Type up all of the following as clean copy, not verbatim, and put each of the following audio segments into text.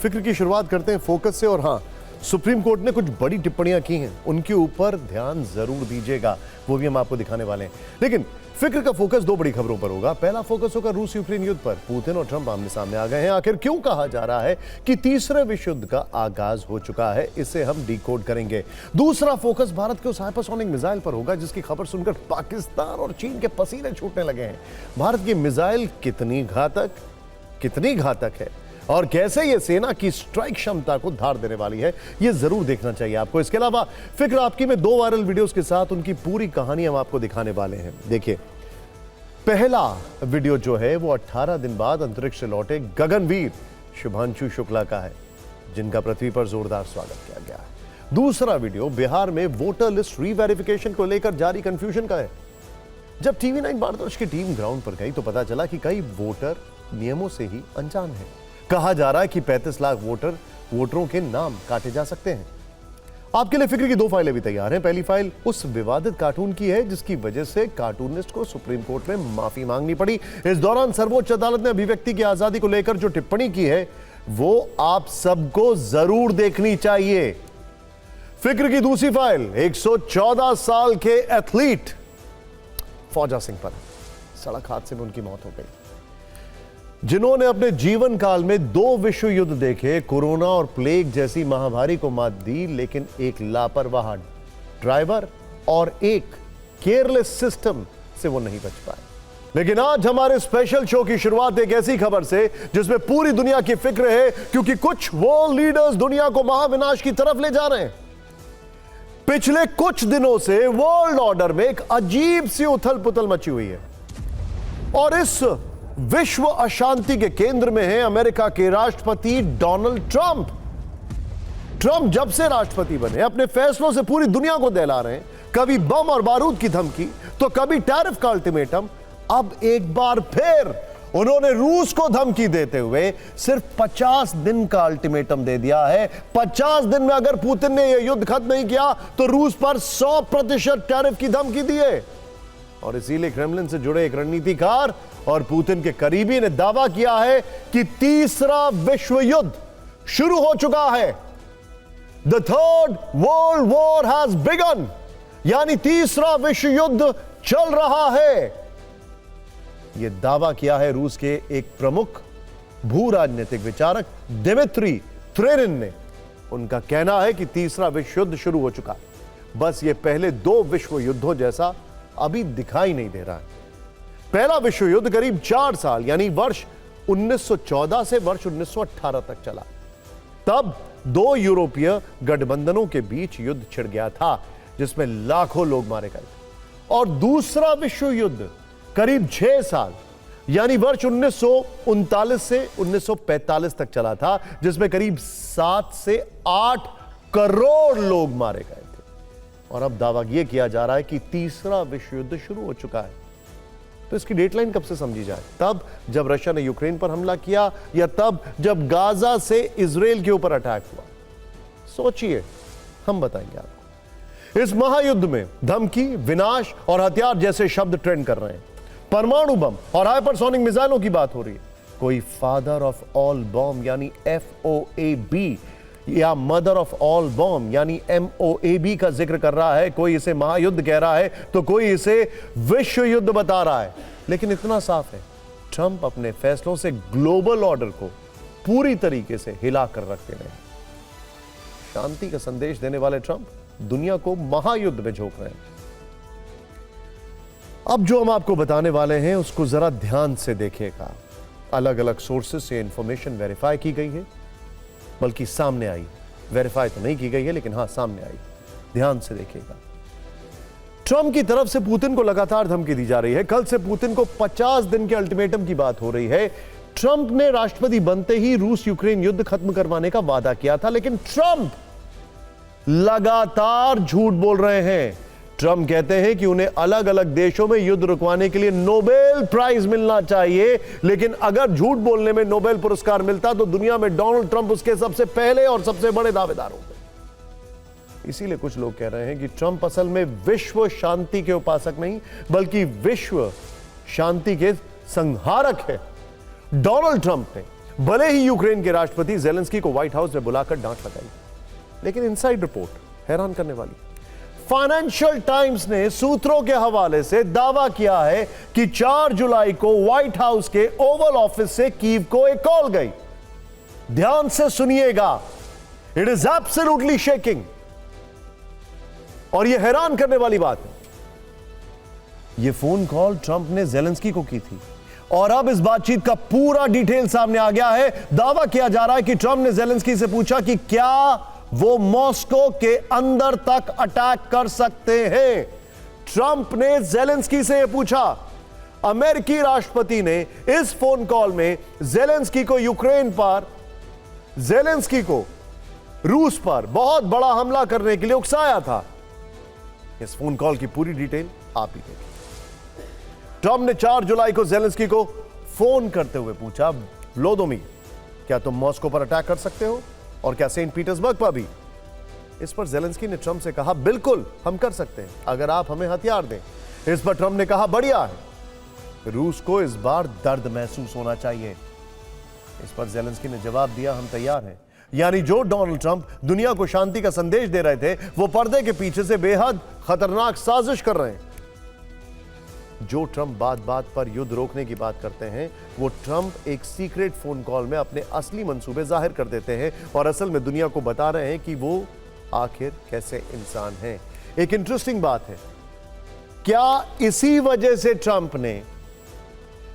फिक्र की शुरुआत करते हैं फोकस से। और हाँ, सुप्रीम कोर्ट ने कुछ बड़ी टिप्पणियां की हैं, उनके ऊपर ध्यान जरूर दीजिएगा, वो भी हम आपको दिखाने वाले हैं। लेकिन फिक्र का फोकस दो बड़ी खबरों पर होगा। पहला फोकस होगा रूस यूक्रेन युद्ध पर। पुतिन और ट्रंप आमने सामने आ गए हैं। आखिर क्यों कहा जा रहा है कि तीसरे विश्व युद्ध का आगाज हो चुका है, इसे हम डिकोड करेंगे। दूसरा फोकस भारत के उस हाइपरसोनिक मिसाइल पर होगा जिसकी खबर सुनकर पाकिस्तान और चीन के पसीने छूटने लगे हैं। भारत की मिसाइल कितनी घातक है और कैसे ये सेना की स्ट्राइक क्षमता को धार देने वाली है, ये जरूर देखना चाहिए आपको। इसके अलावा फिक्र आपकी में दो वायरल वीडियोस के साथ उनकी पूरी कहानी हम आपको दिखाने वाले हैं। देखिए, पहला वीडियो जो है वो 18 दिन बाद अंतरिक्ष से लौटे गगनवीर शुभांशु शुक्ला का है, जिनका पृथ्वी पर जोरदार स्वागत किया गया है। दूसरा वीडियो बिहार में वोटर लिस्ट रीवेरिफिकेशन को लेकर जारी कंफ्यूजन का है। जब टीवी 9 भारतवर्ष की टीम ग्राउंड पर गई तो पता चला कि कई वोटर नियमों से ही अनजान है। कहा जा रहा है कि 35 लाख वोटरों के नाम काटे जा सकते हैं। आपके लिए फिक्र की दो फाइलें भी तैयार हैं। पहली फाइल उस विवादित कार्टून की है जिसकी वजह से कार्टूनिस्ट को सुप्रीम कोर्ट में माफी मांगनी पड़ी। इस दौरान सर्वोच्च अदालत ने अभिव्यक्ति की आजादी को लेकर जो टिप्पणी की है वो आप सबको जरूर देखनी चाहिए। फिक्र की दूसरी फाइल 114 साल के एथलीट फौजा सिंह पर। सड़क हादसे में उनकी मौत हो गई। जिन्होंने अपने जीवन काल में 2 विश्व युद्ध देखे, कोरोना और प्लेग जैसी महामारी को मात दी, लेकिन एक लापरवाह ड्राइवर और एक केयरलेस सिस्टम से वो नहीं बच पाए। लेकिन आज हमारे स्पेशल शो की शुरुआत एक ऐसी खबर से जिसमें पूरी दुनिया की फिक्र है, क्योंकि कुछ वर्ल्ड लीडर्स दुनिया को महाविनाश की तरफ ले जा रहे हैं। पिछले कुछ दिनों से वर्ल्ड ऑर्डर में एक अजीब सी उथल पुथल मची हुई है और इस विश्व अशांति के केंद्र में है अमेरिका के राष्ट्रपति डोनाल्ड ट्रंप। ट्रंप जब से राष्ट्रपति बने अपने फैसलों से पूरी दुनिया को दहला रहे हैं। कभी बम और बारूद की धमकी तो कभी टैरिफ का अल्टीमेटम। अब एक बार फिर उन्होंने रूस को धमकी देते हुए सिर्फ 50 दिन का अल्टीमेटम दे दिया है। 50 दिन में अगर पुतिन ने यह युद्ध खत्म नहीं किया तो रूस पर 100% टैरिफ की धमकी दी है। और इसीलिए क्रेमलिन से जुड़े एक रणनीतिकार और पुतिन के करीबी ने दावा किया है कि तीसरा विश्व युद्ध शुरू हो चुका है। The third world war has begin, यानी तीसरा विश्व युद्ध चल रहा है। यह दावा किया है रूस के एक प्रमुख भू राजनीतिक विचारक दिमित्री त्रेरिन ने। उनका कहना है कि तीसरा विश्व युद्ध शुरू हो चुका है, बस यह पहले 2 विश्व युद्धों जैसा अभी दिखाई नहीं दे रहा है। पहला विश्व युद्ध करीब 4 साल यानी वर्ष 1914 से वर्ष 1918 तक चला। तब 2 यूरोपीय गठबंधनों के बीच युद्ध छिड़ गया था जिसमें लाखों लोग मारे गए। और दूसरा विश्व युद्ध करीब 6 साल यानी वर्ष 1939 से 1945 तक चला था, जिसमें करीब 7 से 8 करोड़ लोग मारे गए थे। और अब दावा यह किया जा रहा है कि तीसरा विश्व युद्ध शुरू हो चुका है। तो इसकी डेटलाइन कब से समझी जाए? तब जब रशिया ने यूक्रेन पर हमला किया या तब जब गाजा से इजराइल के ऊपर अटैक हुआ? सोचिए, हम बताएंगे आपको। इस महायुद्ध में धमकी, विनाश और हथियार जैसे शब्द ट्रेंड कर रहे हैं। परमाणु बम और हाइपरसोनिक मिसाइलों की बात हो रही है। कोई फादर ऑफ ऑल बॉम्ब यानी FOAB या मदर ऑफ ऑल बॉम्ब यानी MOAB का जिक्र कर रहा है। कोई इसे महायुद्ध कह रहा है तो कोई इसे विश्व युद्ध बता रहा है। लेकिन इतना साफ है, ट्रंप अपने फैसलों से ग्लोबल ऑर्डर को पूरी तरीके से हिला कर रख दे रहे हैं। शांति का संदेश देने वाले ट्रंप दुनिया को महायुद्ध में झोंक रहे हैं। अब जो हम आपको बताने वाले हैं उसको जरा ध्यान से देखिएगा। अलग अलग सोर्सेस से इंफॉर्मेशन वेरीफाई की गई है, बल्कि सामने आई। वेरीफाई तो नहीं की गई है लेकिन हां सामने आई। ध्यान से देखिएगा। ट्रंप की तरफ से पुतिन को लगातार धमकी दी जा रही है। कल से पुतिन को 50 दिन के अल्टीमेटम की बात हो रही है। ट्रंप ने राष्ट्रपति बनते ही रूस यूक्रेन युद्ध खत्म करवाने का वादा किया था, लेकिन ट्रंप लगातार झूठ बोल रहे हैं। ट्रंप कहते हैं कि उन्हें अलग अलग देशों में युद्ध रुकवाने के लिए नोबेल प्राइज मिलना चाहिए, लेकिन अगर झूठ बोलने में नोबेल पुरस्कार मिलता तो दुनिया में डोनाल्ड ट्रंप उसके सबसे पहले और सबसे बड़े दावेदार होंगे। इसीलिए कुछ लोग कह रहे हैं कि ट्रंप असल में विश्व शांति के उपासक नहीं बल्कि विश्व शांति के संहारक है। डोनाल्ड ट्रंप ने भले ही यूक्रेन के राष्ट्रपति जेलेंस्की को व्हाइट हाउस में बुलाकर डांट लगाई, लेकिन इनसाइड रिपोर्ट हैरान करने वाली। फाइनेंशियल टाइम्स ने सूत्रों के हवाले से दावा किया है कि 4 जुलाई को व्हाइट हाउस के ओवल ऑफिस से कीव को एक कॉल गई। ध्यान से सुनिएगा, इट इज एब्सोल्युटली शेकिंग, और यह हैरान करने वाली बात है। यह फोन कॉल ट्रंप ने जेलेंस्की को की थी, और अब इस बातचीत का पूरा डिटेल सामने आ गया है। दावा किया जा रहा है कि ट्रंप ने जेलेंस्की से पूछा कि क्या वो मॉस्को के अंदर तक अटैक कर सकते हैं। ट्रंप ने जेलेंस्की से यह पूछा। अमेरिकी राष्ट्रपति ने इस फोन कॉल में जेलेंस्की को यूक्रेन पर, जेलेंस्की को रूस पर बहुत बड़ा हमला करने के लिए उकसाया था। इस फोन कॉल की पूरी डिटेल आप ही देखिए। ट्रंप ने 4 जुलाई को जेलेंस्की को फोन करते हुए पूछा, व्लादिमीर, क्या तुम मॉस्को पर अटैक कर सकते हो, और क्या सेंट पीटर्सबर्ग पर भी? इस पर जेलेंस्की ने ट्रंप से कहा, बिल्कुल हम कर सकते हैं, अगर आप हमें हथियार दें। इस पर ट्रंप ने कहा, बढ़िया है, रूस को इस बार दर्द महसूस होना चाहिए। इस पर जेलेंस्की ने जवाब दिया, हम तैयार हैं। यानी जो डोनाल्ड ट्रंप दुनिया को शांति का संदेश दे रहे थे, वो पर्दे के पीछे से बेहद खतरनाक साजिश कर रहे हैं। जो ट्रंप बात बात पर युद्ध रोकने की बात करते हैं, वो ट्रंप एक सीक्रेट फोन कॉल में अपने असली मंसूबे जाहिर कर देते हैं, और असल में दुनिया को बता रहे हैं कि वो आखिर कैसे इंसान हैं। एक इंटरेस्टिंग बात है, क्या इसी वजह से ट्रंप ने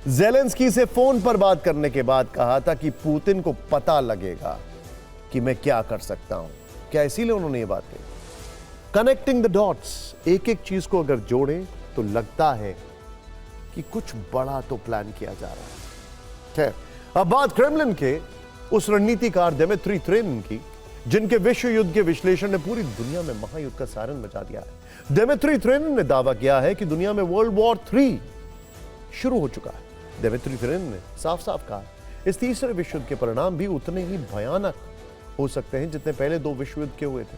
जेलेंस्की से फोन पर बात करने के बाद कहा था कि पुतिन को पता लगेगा कि मैं क्या कर सकता हूं? क्या इसीलिए उन्होंने ये बात कही? कनेक्टिंग द डॉट्स, एक एक चीज को अगर जोड़ें तो लगता है कि कुछ बड़ा तो प्लान किया जा रहा है। खैर, अब बात क्रेमलिन के उस रणनीतिकार दिमित्री त्रेनिन की, जिनके विश्व युद्ध के विश्लेषण ने पूरी दुनिया में महायुद्ध का सायरन मचा दिया है। दिमित्री त्रेनिन ने दावा किया है कि दुनिया में वर्ल्ड वॉर 3 शुरू हो चुका है। दिमित्री त्रेनिन ने साफ साफ कहा, इस तीसरे विश्व युद्ध के परिणाम भी उतने ही भयानक हो सकते हैं जितने पहले 2 विश्व युद्ध के हुए थे।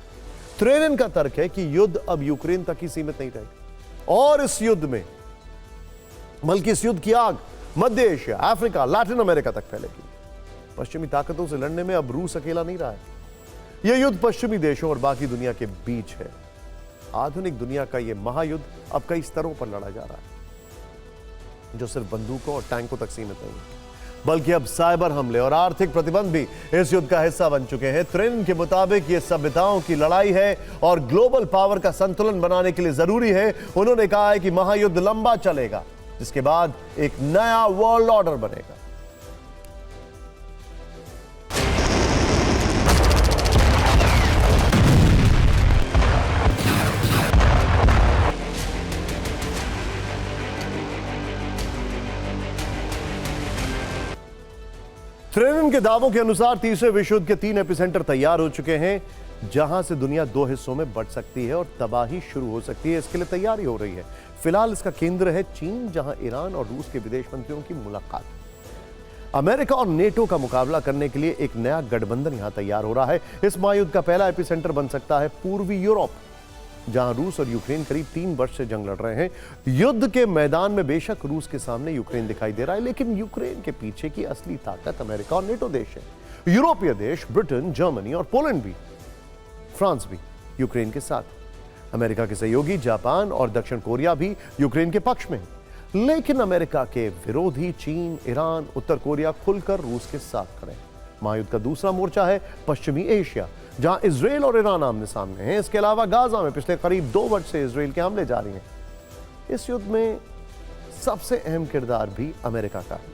त्रेनिन का तर्क है कि युद्ध अब यूक्रेन तक ही सीमित नहीं रहेगा, और इस युद्ध में, बल्कि इस युद्ध की आग मध्य एशिया, अफ्रीका, लैटिन अमेरिका तक फैलेगी। पश्चिमी ताकतों से लड़ने में अब रूस अकेला नहीं रहा है। यह युद्ध पश्चिमी देशों और बाकी दुनिया के बीच है। आधुनिक दुनिया का यह महायुद्ध अब कई स्तरों पर लड़ा जा रहा है, जो सिर्फ बंदूकों और टैंकों तक सीमित नहीं है, बल्कि अब साइबर हमले और आर्थिक प्रतिबंध भी इस युद्ध का हिस्सा बन चुके हैं। त्रेनिन के मुताबिक यह सभ्यताओं की लड़ाई है और ग्लोबल पावर का संतुलन बनाने के लिए जरूरी है। उन्होंने कहा है कि महायुद्ध लंबा चलेगा, जिसके बाद एक नया वर्ल्ड ऑर्डर बनेगा। त्रेनिन के दावों के अनुसार तीसरे विश्व युद्ध के 3 एपिसेंटर तैयार हो चुके हैं, जहां से दुनिया 2 हिस्सों में बंट सकती है और तबाही शुरू हो सकती है। इसके लिए तैयारी हो रही है। फिलहाल इसका केंद्र है चीन, जहां ईरान और रूस के विदेश मंत्रियों की मुलाकात। अमेरिका और नेटो का मुकाबला करने के लिए एक नया गठबंधन यहां तैयार हो रहा है। इस महायुद्ध का पहला एपिसेंटर बन सकता है पूर्वी यूरोप, जहां रूस और यूक्रेन करीब 3 वर्ष से जंग लड़ रहे हैं। युद्ध के मैदान में बेशक रूस के सामने यूक्रेन दिखाई दे रहा है, लेकिन यूक्रेन के पीछे की असली ताकत अमेरिका और नेटो देश है। यूरोपीय देश ब्रिटेन, जर्मनी और पोलैंड भी, फ्रांस भी यूक्रेन के साथ। अमेरिका के सहयोगी जापान और दक्षिण कोरिया भी यूक्रेन के पक्ष में हैं। लेकिन अमेरिका के विरोधी चीन, ईरान, उत्तर कोरिया खुलकर रूस के साथ खड़े हैं। महायुद्ध का दूसरा मोर्चा है पश्चिमी एशिया, जहां इजराइल और ईरान आमने सामने हैं। इसके अलावा गाजा में पिछले करीब 2 वर्ष से इजराइल के हमले जारी हैं। इस युद्ध में सबसे अहम किरदार भी अमेरिका का है,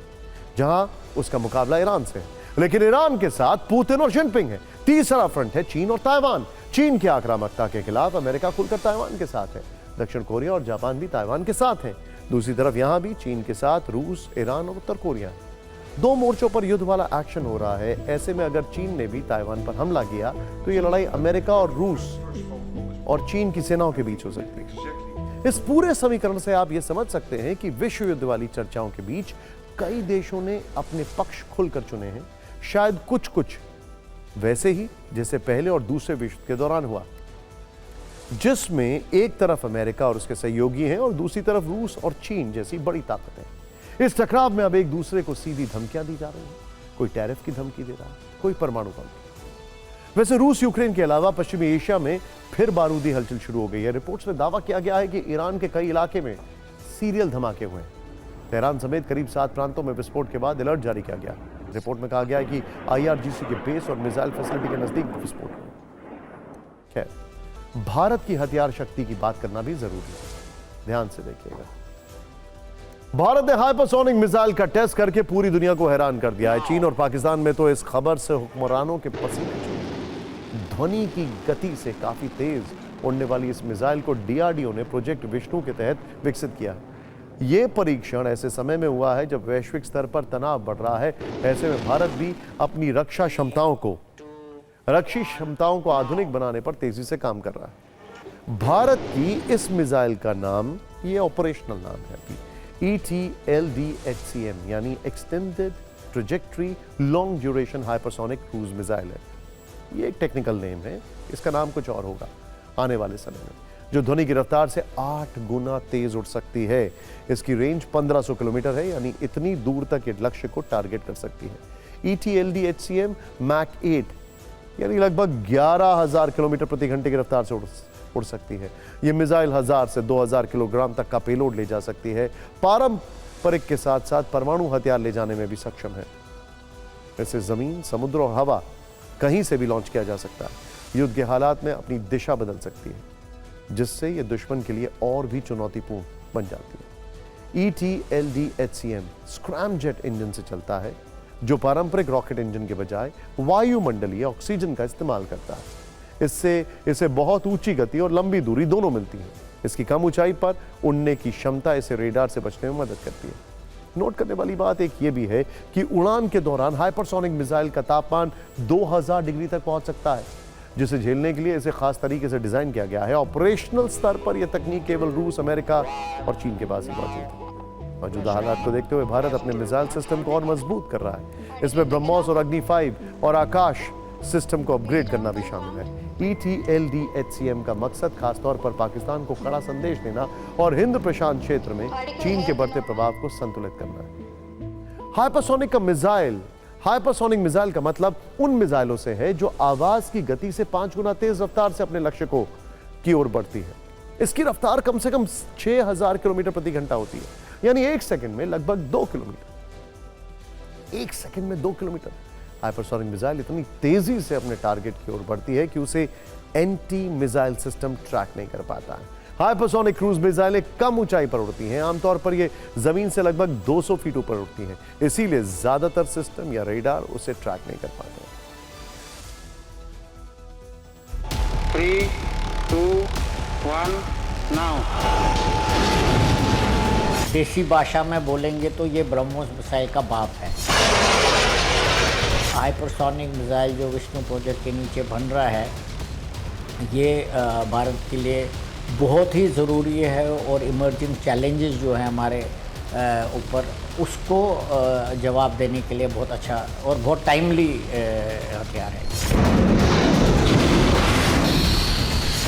जहां उसका मुकाबला ईरान से है, लेकिन ईरान के साथ पुतिन और जिनपिंग है। तीसरा फ्रंट है चीन और ताइवान। चीन की आक्रामकता के खिलाफ अमेरिका खुलकर ताइवान के साथ है। दक्षिण कोरिया और जापान भी ताइवान के साथ हैं। दूसरी तरफ यहां भी चीन के साथ रूस, ईरान और उत्तर कोरिया। 2 मोर्चों पर युद्ध वाला एक्शन हो रहा है। ऐसे में अगर चीन ने भी ताइवान पर हमला किया तो यह लड़ाई अमेरिका और रूस और चीन की सेनाओं के बीच हो सकती है। इस पूरे समीकरण से आप यह समझ सकते हैं कि विश्व युद्ध वाली चर्चाओं के बीच कई देशों ने अपने पक्ष खुलकर चुने हैं, शायद कुछ वैसे ही जैसे पहले और दूसरे विश्व के दौरान हुआ, जिसमें एक तरफ अमेरिका और उसके सहयोगी हैं और दूसरी तरफ रूस और चीन जैसी बड़ी ताकतें। इस टकराव में अब एक दूसरे को सीधी धमकियां दी जा रही हैं। कोई टैरिफ की धमकी दे रहा है, कोई परमाणु बम। वैसे रूस यूक्रेन के अलावा पश्चिमी एशिया में फिर बारूदी हलचल शुरू हो गई है। रिपोर्ट्स में दावा किया गया है कि ईरान के कई इलाके में सीरियल धमाके हुए हैं। तेहरान समेत करीब 7 प्रांतों में विस्फोट के बाद अलर्ट जारी किया गया। रिपोर्ट में कहा गया है कि IRGC के बेस और मिसाइल फैसिलिटी के नजदीक विस्फोट हुए। खैर, भारत की हथियार शक्ति की बात करना भी जरूरी है। ध्यान से देखिएगा, भारत ने हाइपरसोनिक मिसाइल का टेस्ट करके पूरी दुनिया को हैरान कर दिया है। चीन और पाकिस्तान में तो इस खबर से हुक्मरानों के पसीने छूटे। ध्वनि की गति से काफी तेज उड़ने वाली इस मिसाइल को DRDO ने प्रोजेक्ट विष्णु के तहत विकसित किया है। यह परीक्षण ऐसे समय में हुआ है जब वैश्विक स्तर पर तनाव बढ़ रहा है। ऐसे में भारत भी अपनी रक्षा क्षमताओं को आधुनिक बनाने पर तेजी से काम कर रहा है। भारत की इस मिसाइल का नाम, ये ऑपरेशनल नाम है अभी, ETLDHCM यानी extended trajectory long duration hypersonic cruise missile है। ये एक टेक्निकल नेम है, इसका नाम कुछ और होगा आने वाले समय में, जो ध्वनि की रफ्तार से 8 गुना तेज उड़ सकती है। इसकी रेंज 1500 किलोमीटर है, यानी इतनी दूर तक ये लक्ष्य को टारगेट कर सकती है। ETLDHCM मैक 8 यानी लगभग 11,000 किलोमीटर प्रति घंटे की रफ्तार से उड़ सकती है। यह मिसाइल 1000 से 2000 किलोग्राम तक का पेलोड ले जा सकती है। पारंपरिक के साथ साथ परमाणु हथियार ले जाने में भी सक्षम है। इसे जमीन, समुद्र और हवा कहीं से भी लॉन्च किया जा सकता है। युद्ध के हालात में अपनी दिशा बदल सकती है, जिससे यह दुश्मन के लिए और भी चुनौतीपूर्ण बन जाती है। ETLDHCM स्क्रैमजेट इंजन से चलता है, जो पारंपरिक रॉकेट इंजन के बजाय वायुमंडलीय ऑक्सीजन का इस्तेमाल करता है। इससे इसे बहुत ऊंची गति और लंबी दूरी दोनों मिलती है। इसकी कम ऊंचाई पर उड़ने की क्षमता इसे रेडार से बचने में मदद करती है। नोट करने वाली बात एक ये भी है कि उड़ान के दौरान हाइपरसोनिक मिसाइल का तापमान 2000 डिग्री तक पहुंच सकता है, जिसे झेलने के लिए इसे खास तरीके से डिजाइन किया गया है। ऑपरेशनल स्तर पर यह तकनीक केवल रूस, अमेरिका और चीन के पास ही मौजूद है। मौजूदा हालात को देखते हुए भारत अपने मिसाइल सिस्टम को और मजबूत कर रहा है। इसमें ब्रह्मोस और अग्नि 5 और आकाश सिस्टम को अपग्रेड करना भी शामिल है। ETLDHCM का मकसद खासतौर पर पाकिस्तान को कड़ा संदेश देना और हिंद प्रशांत क्षेत्र में चीन के बढ़ते प्रभाव को संतुलित करना है। हाइपरसोनिक मिसाइल का मतलब उन मिसाइलों से है जो आवाज की गति से 5 गुना तेज रफ्तार से अपने लक्ष्य की ओर बढ़ती है। इसकी रफ्तार कम से कम 6000 किलोमीटर प्रति घंटा होती है, यानी 1 सेकंड में लगभग 2 किलोमीटर। 1 सेकंड में 2 किलोमीटर। हाइपरसोनिक मिसाइल इतनी तेजी से अपने टारगेट की ओर बढ़ती है कि उसे एंटी मिसाइल सिस्टम ट्रैक नहीं कर पाता है। हाइपरसोनिक क्रूज मिसाइलें कम ऊंचाई पर उड़ती हैं। आमतौर पर ये जमीन से लगभग 200 फीट ऊपर उड़ती हैं, इसीलिए ज्यादातर सिस्टम या रेडार उसे ट्रैक नहीं कर पाते। 3, 2, 1 नाउ। देसी भाषा में बोलेंगे तो ये ब्रह्मोस मिसाइल का बाप है। हाइपरसोनिक मिसाइल जो विष्णु प्रोजेक्ट के नीचे बन रहा है, ये भारत के लिए बहुत ही ज़रूरी है और इमर्जिंग चैलेंजेस जो हैं हमारे ऊपर, उसको जवाब देने के लिए बहुत अच्छा और बहुत टाइमली हथियार है।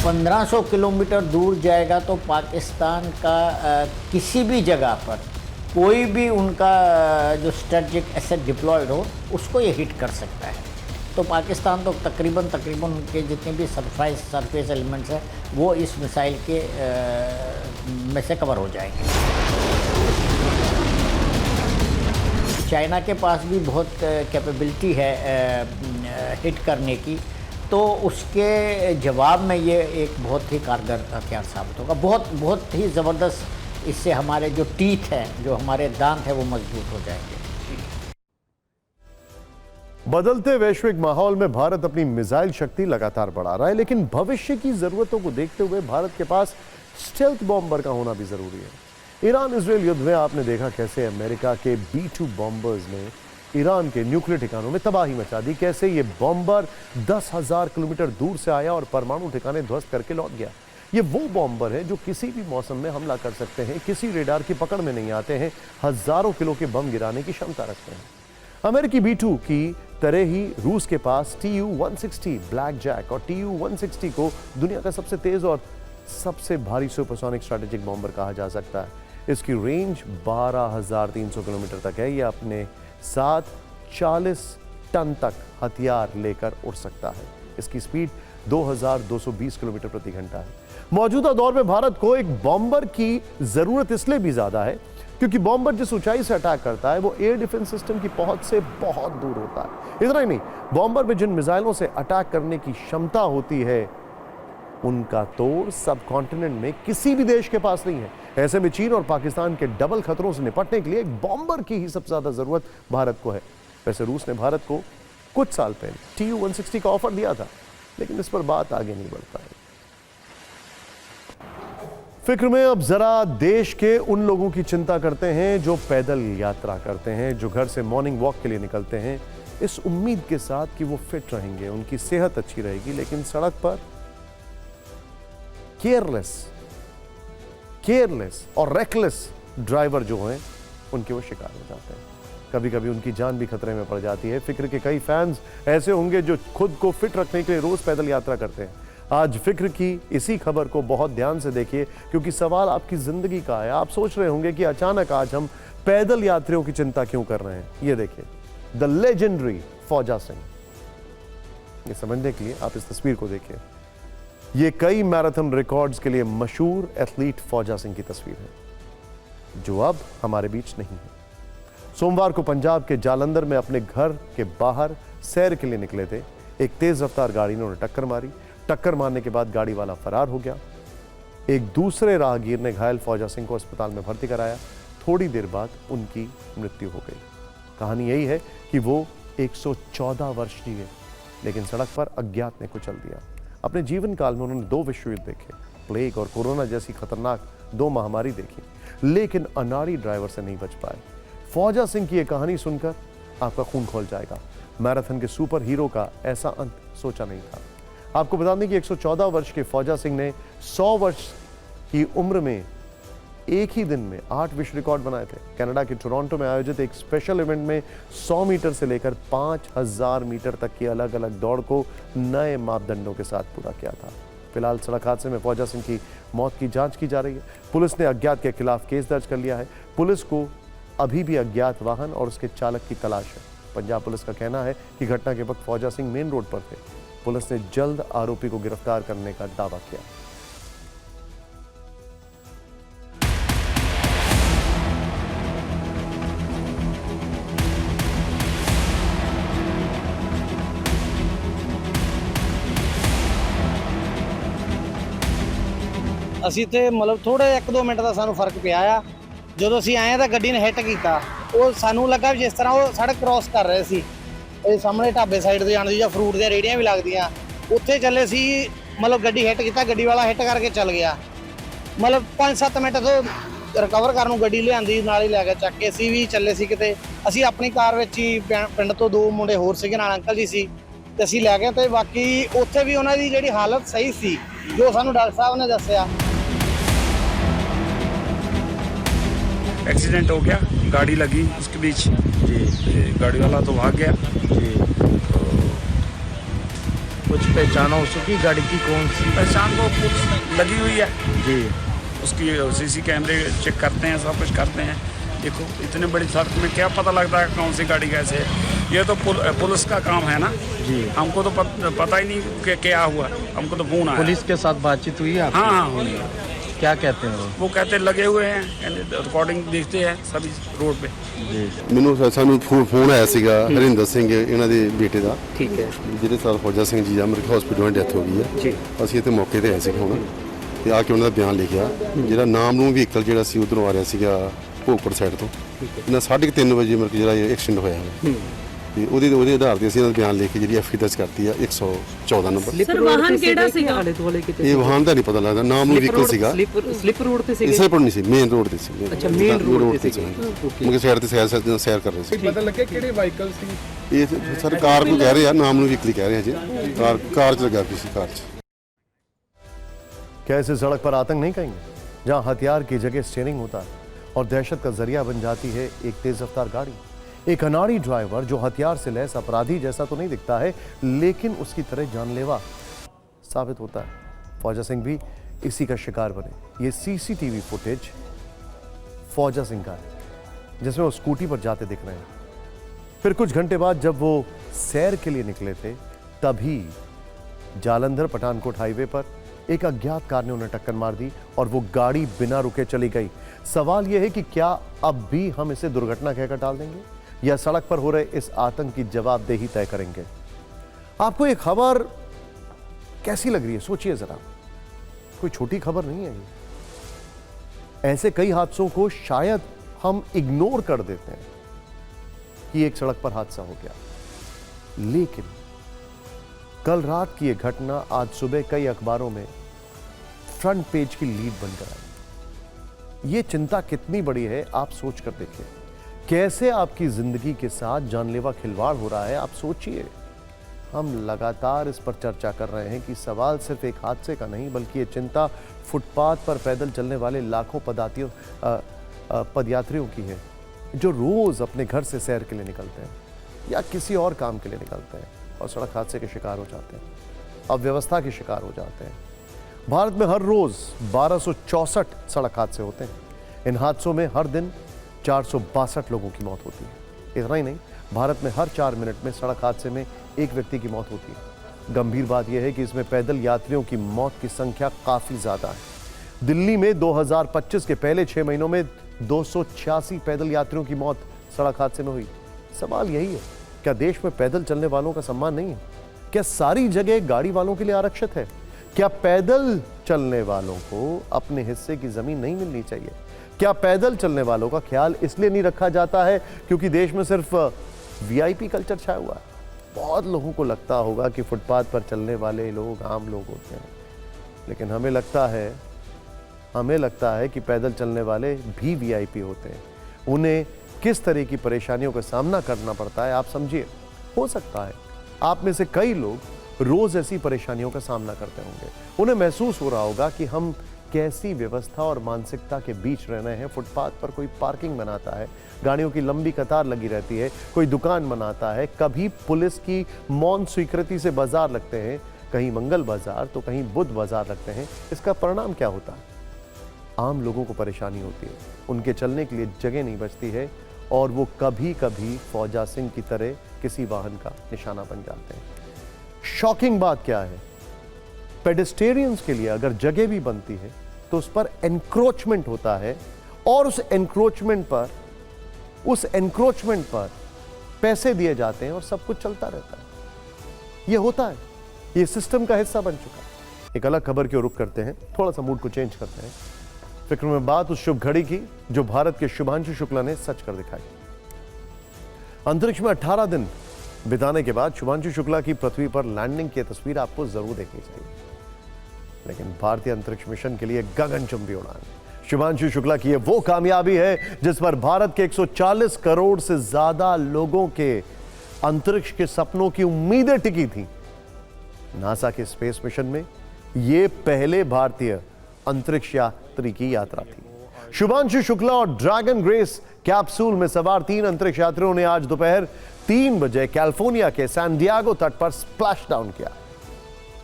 1500 किलोमीटर दूर जाएगा तो पाकिस्तान का किसी भी जगह पर कोई भी उनका जो स्ट्रेटजिक एसेट डिप्लॉयड हो, उसको ये हिट कर सकता है। तो पाकिस्तान तो तकरीबन उनके जितने भी सरफेस एलिमेंट्स हैं वो इस मिसाइल के में से कवर हो जाएंगे। चाइना के पास भी बहुत कैपेबिलिटी है हिट करने की, तो उसके जवाब में ये एक बहुत ही कारगर हथियार साबित होगा। बहुत ही ज़बरदस्त। इससे हमारे जो टीथ हैं, जो हमारे दांत हैं, वो मजबूत हो जाएंगे। बदलते वैश्विक माहौल में भारत अपनी मिसाइल शक्ति लगातार बढ़ा रहा है, लेकिन भविष्य की जरूरतों को देखते हुए भारत के पास स्टेल्थ बॉम्बर का होना भी जरूरी है। ईरान इजरायल युद्ध में आपने देखा कैसे अमेरिका के B-2 बॉम्बर्स ने ईरान के न्यूक्लियर ठिकानों में तबाही मचा दी। कैसे ये बॉम्बर 10,000 किलोमीटर दूर से आया और परमाणु ठिकाने ध्वस्त करके लौट गया। ये वो बॉम्बर है जो किसी भी मौसम में हमला कर सकते हैं, किसी रेडार की पकड़ में नहीं आते हैं, हजारों किलो के बम गिराने की क्षमता रखते हैं। अमेरिकी B-2 की तरह ही रूस के पास TU-160 ब्लैक जैक और TU-160 को दुनिया का सबसे तेज और सबसे भारी सुपरसोनिक स्ट्रैटेजिक बॉम्बर कहा जा सकता है। इसकी रेंज 12,300 किलोमीटर तक है। यह अपने साथ 40 टन तक हथियार लेकर उड़ सकता है। इसकी स्पीड 2220 किलोमीटर प्रति घंटा है। मौजूदा दौर में भारत को एक बॉम्बर की जरूरत इसलिए भी ज्यादा है क्योंकि बॉम्बर जिस ऊंचाई से अटैक करता है वो एयर डिफेंस सिस्टम की पहुंच से बहुत दूर होता है। इतना ही नहीं, बॉम्बर में जिन मिसाइलों से अटैक करने की क्षमता होती है उनका तोड़ सब कॉन्टिनेंट में किसी भी देश के पास नहीं है। ऐसे में चीन और पाकिस्तान के डबल खतरों से निपटने के लिए एक बॉम्बर की ही सबसे ज्यादा जरूरत भारत को है। वैसे रूस ने भारत को कुछ साल पहले TU-160 का ऑफर दिया था, लेकिन इस पर बात आगे नहीं बढ़ पाई। फिक्र में अब जरा देश के उन लोगों की चिंता करते हैं जो पैदल यात्रा करते हैं, जो घर से मॉर्निंग वॉक के लिए निकलते हैं इस उम्मीद के साथ कि वो फिट रहेंगे, उनकी सेहत अच्छी रहेगी, लेकिन सड़क पर केयरलेस और रेकलेस ड्राइवर जो हैं उनके वो शिकार हो जाते हैं। कभी कभी उनकी जान भी खतरे में पड़ जाती है। फिक्र के कई फैंस ऐसे होंगे जो खुद को फिट रखने के लिए रोज पैदल यात्रा करते हैं। आज फिक्र की इसी खबर को बहुत ध्यान से देखिए क्योंकि सवाल आपकी जिंदगी का है। आप सोच रहे होंगे कि अचानक आज हम पैदल यात्रियों की चिंता क्यों कर रहे हैं। ये देखिए, द लेजेंडरी फौजा सिंह। ये समझने के लिए आप इस तस्वीर को देखिए। ये कई मैराथन रिकॉर्ड्स के लिए मशहूर एथलीट फौजा सिंह की तस्वीर है जो अब हमारे बीच नहीं है। सोमवार को पंजाब के जालंधर में अपने घर के बाहर सैर के लिए निकले थे। एक तेज रफ्तार गाड़ी ने उन्हें टक्कर मारी। टक्कर मारने के बाद गाड़ी वाला फरार हो गया। एक दूसरे राहगीर ने घायल फौजा सिंह को अस्पताल में भर्ती कराया। थोड़ी देर बाद उनकी मृत्यु हो गई। कहानी यही है कि वो 114 वर्ष जिए, लेकिन सड़क पर अज्ञात ने कुचल दिया। अपने जीवन काल में उन्होंने 2 विश्व युद्ध देखे, प्लेग और कोरोना जैसी खतरनाक 2 महामारी देखी, लेकिन अनाड़ी ड्राइवर से नहीं बच पाए। फौजा सिंह की यह कहानी सुनकर आपका खून खौल जाएगा। मैराथन के सुपर हीरो का ऐसा अंत सोचा नहीं था। आपको बता दें कि 114 वर्ष के फौजा सिंह ने 100 वर्ष की उम्र में एक ही दिन में 8 विश्व रिकॉर्ड बनाए थे। कनाडा के टोरंटो में आयोजित एक स्पेशल इवेंट में 100 मीटर से लेकर 5000 मीटर तक की अलग अलग दौड़ को नए मापदंडों के साथ पूरा किया था। फिलहाल सड़क हादसे में फौजा सिंह की मौत की जांच की जा रही है। पुलिस ने अज्ञात के खिलाफ केस दर्ज कर लिया है। पुलिस को अभी भी अज्ञात वाहन और उसके चालक की तलाश है। पंजाब पुलिस का कहना है कि घटना के वक्त फौजा सिंह मेन रोड पर थे। पुलिस ने जल्द आरोपी को गिरफ्तार करने का दावा किया। ਅਸੀਂ ਤੇ ਮਤਲਬ ਥੋੜੇ 1-2 ਮਿੰਟ ਦਾ ਸਾਨੂੰ ਫਰਕ ਪਿਆ ਆ। ਜਦੋਂ ਅਸੀਂ ਆਏ ਤਾਂ ਗੱਡੀ ਨੇ ਹਿੱਟ ਕੀਤਾ। ਉਹ ਸਾਨੂੰ ਲੱਗਾ ਵੀ ਜਿਸ ਤਰ੍ਹਾਂ ਉਹ ਸੜਕ ਕ੍ਰਾਸ ਕਰ ਰਹੇ ਸੀ, ਇਹ ਸਾਹਮਣੇ ਢਾਬੇ ਸਾਈਡ ਤੇ ਜਾਣ ਦੀ ਜਾਂ ਫਰੂਟ ਦੀਆਂ ਰੇਹੜੀਆਂ ਵੀ ਲੱਗਦੀਆਂ, ਉੱਥੇ ਚੱਲੇ ਸੀ। ਮਤਲਬ ਗੱਡੀ ਹਿੱਟ ਕੀਤਾ, ਗੱਡੀ ਵਾਲਾ ਹਿੱਟ ਕਰਕੇ ਚੱਲ ਗਿਆ। ਮਤਲਬ 5-7 ਮਿੰਟ ਤੋਂ ਰਿਕਵਰ ਕਰਨ ਨੂੰ ਗੱਡੀ ਲਿਆਂਦੀ, ਨਾਲ ਹੀ ਲੈ ਕੇ ਚੱਕ ਕੇ। ਅਸੀਂ ਵੀ ਚੱਲੇ ਸੀ ਕਿਤੇ, ਅਸੀਂ ਆਪਣੀ ਕਾਰ ਵਿੱਚ ਹੀ ਪਿੰਡ ਤੋਂ 2 ਮੁੰਡੇ ਹੋਰ ਸੀਗੇ, ਨਾਲ ਅੰਕਲ ਜੀ ਸੀ, ਤੇ ਅਸੀਂ ਲੈ ਗਏ। ਤੇ ਬਾਕੀ ਉੱਥੇ ਵੀ ਉਹਨਾਂ ਦੀ ਜਿਹੜੀ ਹਾਲਤ ਸਹੀ ਸੀ ਜੋ ਸਾਨੂੰ ਡਾਕਟਰ ਸਾਹਿਬ ਨੇ ਦੱਸਿਆ। एक्सीडेंट हो गया, गाड़ी लगी उसके बीच जी, गाड़ी वाला तो भाग गया जी। तो कुछ पहचाना हो सकी गाड़ी की कौन सी? पहचान को पुलिस लगी हुई है जी, उसकी CC कैमरे चेक करते हैं, सब कुछ करते हैं। देखो इतने बड़ी सड़क में क्या पता लगता है कौन सी गाड़ी कैसे है। ये तो पुलिस का काम है ना जी। हमको तो पता ही नहीं कि क्या हुआ, हमको तो फोन आया। पुलिस के साथ बातचीत हुई है? हाँ हाँ हुई है। क्या कहते हैं वो कहते लगे हुए हैं, रिकॉर्डिंग देखते हैं सभी रोड पे जी? ਮੈਨੂੰ ਸਾਨੂੰ ਫੋਨ ਆਇਆ ਸੀਗਾ ਹਰਿੰਦਰ ਸਿੰਘ ਇਹਨਾਂ ਦੇ ਬੇਟੇ ਦਾ, ठीक है ਜਿਹਦੇ ਨਾਲ ਫੌਜਾ ਸਿੰਘ ਜੀ ਅਮਰੀਕਾ ਹਸਪੀਟਲ ਵਿੱਚ ਡੈਥ ਹੋ ਗਈ ਹੈ ਜੀ। ਅਸੀਂ ਇੱਥੇ ਮੌਕੇ ਤੇ ਆਏ ਸੀ ਹੁਣ ਤੇ ਆ ਕੇ ਉਹਨਾਂ ਦਾ ਬਿਆਨ ਲਿਖਿਆ। ਜਿਹੜਾ ਨਾਮ ਨੂੰ ਵਹੀਕਲ ਜਿਹੜਾ ਸੀ ਉਧਰੋਂ ਆ ਰਿਹਾ ਸੀਗਾ ਭੋਗਪੁਰ ਸਾਈਡ ਤੋਂ, ਇਹਨਾਂ 3:30 ਵਜੇ ਮਤਲਬ ਜਿਹੜਾ ਇਹ ਐਕਸੀਡੈਂਟ ਹੋਇਆ ਹੈ ਤੇ ਉਹਦੇ ਆਧਾਰ ਤੇ ਅਸੀਂ ਇਹਨਾਂ ਦਾ ਬਿਆਨ ਲਿਖ ਕੇ ਜਿਹੜੀ ਐਫਆਈ ਦਰਜ ਕਰਤੀ ਆ 114 ਨੰਬਰ। ਸਰ ਵਾਹਨ ਕਿਹੜਾ ਸੀਗਾ? ਆਲੇ ਦੁਆਲੇ ਕਿਤੇ ਇਹ ਵਾਹਨ ਦਾ ਨਹੀਂ ਪਤਾ ਲੱਗਦਾ, ਨਾਮ ਨੂੰ ਵਹੀਕਲ ਸੀਗਾ। ਸਲਿਪ ਰੋਡ ਤੇ ਸੀਗੇ? ਇਸੇ ਪਰ ਨਹੀਂ ਸੀ, ਮੇਨ ਰੋਡ ਤੇ ਸੀ। ਅੱਛਾ, ਮੇਨ ਰੋਡ ਤੇ ਸੀਗੇ। ਮੁਕੇ ਸਾਈਡ ਤੇ ਸੈਰ ਕਰ ਰਹੇ ਸੀ। ਪਤਾ ਲੱਗਿਆ ਕਿਹੜੇ ਵਾਹੀਕਲ ਸੀ? ਇਹ ਸਰ ਕਾਰ ਨੂੰ ਕਹਿ ਰਹੇ ਆ, ਨਾਮ ਨੂੰ ਵਹੀਕਲ ਕਹਿ ਰਹੇ ਆ ਜੀ। ਕਾਰ ਚ लगा किसी कार च। क्या इसे सड़क पर आतंक नहीं कहेंगे, जहां हथियार की जगह स्टीयरिंग होता है और दहशत का जरिया बन जाती है एक तेज रफ्तार गाड़ी। एक अनाड़ी ड्राइवर जो हथियार से लैस अपराधी जैसा तो नहीं दिखता है, लेकिन उसकी तरह जानलेवा साबित होता है। फौजा सिंह भी इसी का शिकार बने। ये CCTV फुटेज फौजा सिंह का है जिसमें वो स्कूटी पर जाते दिख रहे हैं। फिर कुछ घंटे बाद जब वो सैर के लिए निकले थे, तभी जालंधर पठानकोट हाईवे पर एक अज्ञात कार ने उन्हें टक्कर मार दी और वो गाड़ी बिना रुके चली गई। सवाल यह है कि क्या अब भी हम इसे दुर्घटना कहकर टाल देंगे या सड़क पर हो रहे इस आतंक की जवाबदेही तय करेंगे? आपको ये खबर कैसी लग रही है? सोचिए जरा, कोई छोटी खबर नहीं है ये। ऐसे कई हादसों को शायद हम इग्नोर कर देते हैं कि एक सड़क पर हादसा हो गया, लेकिन कल रात की यह घटना आज सुबह कई अखबारों में फ्रंट पेज की लीड बनकर आई। यह चिंता कितनी बड़ी है आप सोच कर देखिए। कैसे आपकी जिंदगी के साथ जानलेवा खिलवाड़ हो रहा है आप सोचिए। हम लगातार इस पर चर्चा कर रहे हैं कि सवाल सिर्फ एक हादसे का नहीं, बल्कि ये चिंता फुटपाथ पर पैदल चलने वाले लाखों पदयात्रियों की है, जो रोज अपने घर से सैर के लिए निकलते हैं या किसी और काम के लिए निकलते हैं और सड़क हादसे के शिकार हो जाते हैं, अव्यवस्था के शिकार हो जाते हैं। भारत में हर रोज 1264 सड़क हादसे होते हैं। इन हादसों में हर दिन 462 लोगों की मौत होती है। इतना ही नहीं, भारत में हर 4 मिनट में सड़क हादसे में एक व्यक्ति की मौत होती है। गंभीर बात यह है कि इसमें पैदल यात्रियों की मौत की संख्या काफी ज्यादा है। दिल्ली में 2025 के पहले 6 महीनों में 286 पैदल यात्रियों की मौत सड़क हादसे में हुई। सवाल यही है, क्या देश में पैदल चलने वालों का सम्मान नहीं है? क्या सारी जगह गाड़ी वालों के लिए आरक्षित है? क्या पैदल चलने वालों को अपने हिस्से की जमीन नहीं मिलनी चाहिए? क्या पैदल चलने वालों का ख्याल इसलिए नहीं रखा जाता है क्योंकि देश में सिर्फ वीआईपी कल्चर छाया हुआ है? बहुत लोगों को लगता होगा कि फुटपाथ पर चलने वाले लोग आम लोग होते हैं, लेकिन हमें लगता है कि पैदल चलने वाले भी वीआईपी होते हैं। उन्हें किस तरह की परेशानियों का सामना करना पड़ता है आप समझिए। हो सकता है आप में से कई लोग रोज ऐसी परेशानियों का सामना करते होंगे। उन्हें महसूस हो रहा होगा कि हम कैसी व्यवस्था और मानसिकता के बीच रह रहे हैं। फुटपाथ पर कोई पार्किंग बनाता है, गाड़ियों की लंबी कतार लगी रहती है, कोई दुकान बनाता है, कभी पुलिस की मौन स्वीकृति से बाजार लगते हैं, कहीं मंगल बाजार तो कहीं बुध बाजार लगते हैं। इसका परिणाम क्या होता है? आम लोगों को परेशानी होती है, उनके चलने के लिए जगह नहीं बचती है और वो कभी कभी फौजा सिंह की तरह किसी वाहन का निशाना बन जाते हैं। शॉकिंग बात क्या है, पेडेस्टेरियंस के लिए अगर जगह भी बनती है तो उस पर एनक्रोचमेंट होता है और उस एनक्रोचमेंट पर पैसे दिए जाते हैं और सब कुछ चलता रहता है। यह होता है, यह सिस्टम का हिस्सा बन चुका है। एक अलग खबर की ओर रुख करते हैं, थोड़ा सा मूड को चेंज करते हैं। फिक्र में बात उस शुभ घड़ी की जो भारत के शुभांशु शुक्ला ने सच कर दिखाई। अंतरिक्ष में 18 दिन बिताने के बाद शुभांशु शुक्ला की पृथ्वी पर लैंडिंग की तस्वीर आपको जरूर देखनी चाहिए, लेकिन भारतीय अंतरिक्ष मिशन के लिए गगनचुंबी उड़ान शुभांशु शुक्ला की वो कामयाबी है जिस पर भारत के 140 करोड़ से ज्यादा लोगों के अंतरिक्ष के सपनों की उम्मीदें टिकी थी। नासा के स्पेस मिशन में यह पहले भारतीय अंतरिक्ष यात्री की यात्रा थी। शुभांशु शुक्ला और ड्रैगन ग्रेस कैप्सूल में सवार 3 अंतरिक्ष यात्रियों ने आज दोपहर 3 बजे कैलिफोर्निया के सैन डिएगो तट पर स्प्लैश डाउन किया।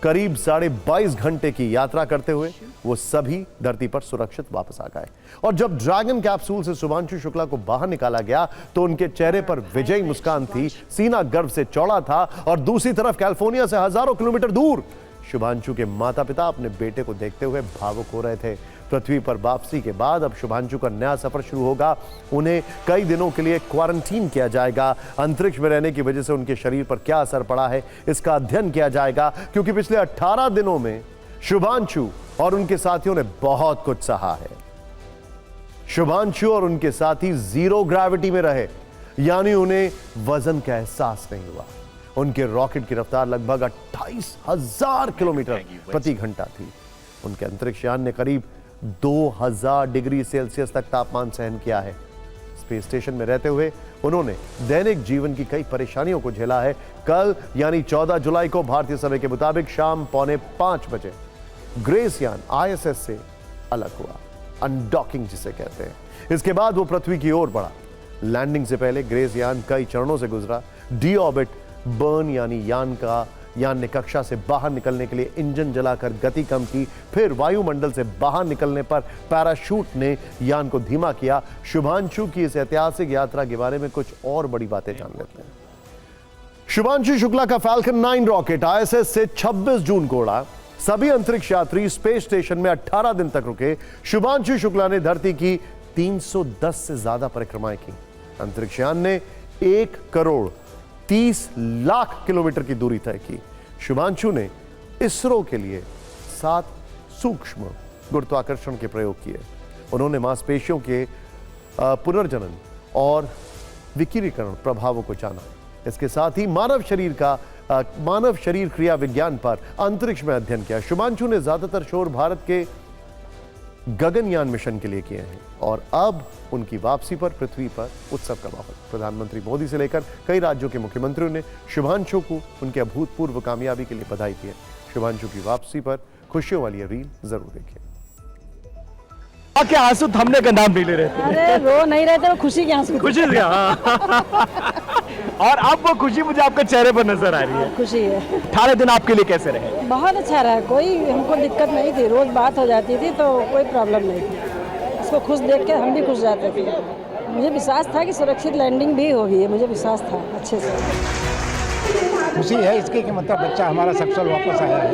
करीब 22.5 घंटे की यात्रा करते हुए वो सभी धरती पर सुरक्षित वापस आ गए और जब ड्रैगन कैप्सूल से शुभांशु शुक्ला को बाहर निकाला गया तो उनके चेहरे पर विजयी मुस्कान थी, सीना गर्व से चौड़ा था और दूसरी तरफ कैलिफोर्निया से हजारों किलोमीटर दूर शुभांशु के माता पिता अपने बेटे को देखते हुए भावुक हो रहे थे। पृथ्वी पर वापसी के बाद अब शुभांशु का नया सफर शुरू होगा। उन्हें कई दिनों के लिए क्वारंटीन किया जाएगा। अंतरिक्ष में रहने की वजह से उनके शरीर पर क्या असर पड़ा है इसका अध्ययन किया जाएगा, क्योंकि पिछले 18 दिनों में शुभांशु और उनके साथियों ने बहुत कुछ सहा है। शुभांशु और उनके साथी जीरो ग्रेविटी में रहे, यानी उन्हें वजन का एहसास नहीं हुआ। उनके रॉकेट की रफ्तार लगभग 28,000 किलोमीटर प्रति घंटा थी। उनके अंतरिक्ष यान ने करीब 2000 डिग्री सेल्सियस तक तापमान सहन किया है। स्पेस स्टेशन में रहते हुए उन्होंने दैनिक जीवन की कई परेशानियों को झेला है। कल यानी 14 जुलाई को भारतीय समय के मुताबिक शाम 4:45 बजे ग्रेस यान ISS से अलग हुआ, अनडॉकिंग जिसे कहते हैं। इसके बाद वो पृथ्वी की ओर बढ़ा। लैंडिंग से पहले ग्रेस यान कई चरणों से गुजरा। डी ऑर्बिट बर्न यानी यान का यान ने कक्षा से बाहर निकलने के लिए इंजन जलाकर गति कम की, फिर वायुमंडल से बाहर निकलने पर पैराशूट ने यान को धीमा किया। शुभांशु की इस ऐतिहासिक यात्रा के बारे में कुछ और बड़ी बातें जान लेते हैं। शुभांशु शुक्ला का फैल्कन 9 रॉकेट ISS से 26 जून को उड़ा। सभी अंतरिक्ष यात्री स्पेस स्टेशन में 18 दिन तक रुके। शुभांशु शुक्ला ने धरती की 310 से ज्यादा परिक्रमाएं की। अंतरिक्ष यान ने 1 करोड़ 30 लाख किलोमीटर की दूरी तय की। शुभांशु ने इसरो के लिए 7 सूक्ष्म गुरुत्वाकर्षण के प्रयोग किए। उन्होंने मांसपेशियों के पुनर्जनन और विकिरीकरण प्रभावों को जाना। इसके साथ ही मानव शरीर क्रिया विज्ञान पर अंतरिक्ष में अध्ययन किया। शुभांशु ने ज्यादातर शोर भारत के गगनयान मिशन के लिए किए हैं और अब उनकी वापसी पर पृथ्वी पर उत्सव का माहौल। प्रधानमंत्री मोदी से लेकर कई राज्यों के मुख्यमंत्रियों ने शुभांशु को उनके अभूतपूर्व कामयाबी के लिए बधाई दी है। शुभांशु की वापसी पर खुशियों वाली रील जरूर देखिए। क्या आंसू थमने का नाम नहीं ले रहे थे? अरे रो नहीं रहे थे, वो खुशी के आंसू। खुशी से, हाँ। और अब वो खुशी मुझे आपके चेहरे पर नजर आ रही है। खुशी है। 18 दिन आपके लिए कैसे रहे? बहुत अच्छा रहा, कोई हमको दिक्कत नहीं थी, रोज बात हो जाती थी तो कोई प्रॉब्लम नहीं थी। इसको खुश देख के हम भी खुश जाते थे। मुझे विश्वास था कि सुरक्षित लैंडिंग भी होगी, मुझे विश्वास था अच्छे से। खुशी है इसकी कि मतलब बच्चा हमारा सफल वापस आया है,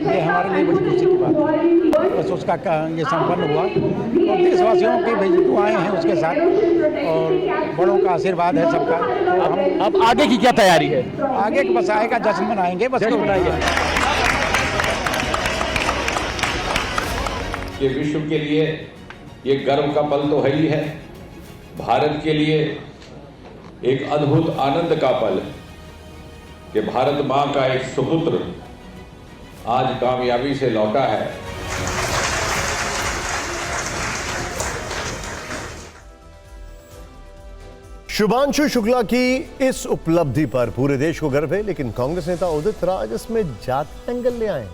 ये हमारे लिए बड़ी खुशी की बात है। बस उसका ये संपन्न हुआ और देशवासियों की भी दुआएं हैं उसके साथ और बड़ों का आशीर्वाद है सबका। तो हम अब आगे की क्या तैयारी है? आगे बस आएगा, जश्न मनाएंगे, बस जश्न मनाएंगे। ये विश्व के लिए ये गर्व का पल तो है ही है, भारत के लिए एक अद्भुत आनंद का पल कि भारत मां का एक सुपुत्र आज कामयाबी से लौटा है। शुभांशु शुक्ला की इस उपलब्धि पर पूरे देश को गर्व है, लेकिन कांग्रेस नेता उदित राज इसमें जाति एंगल ले आए।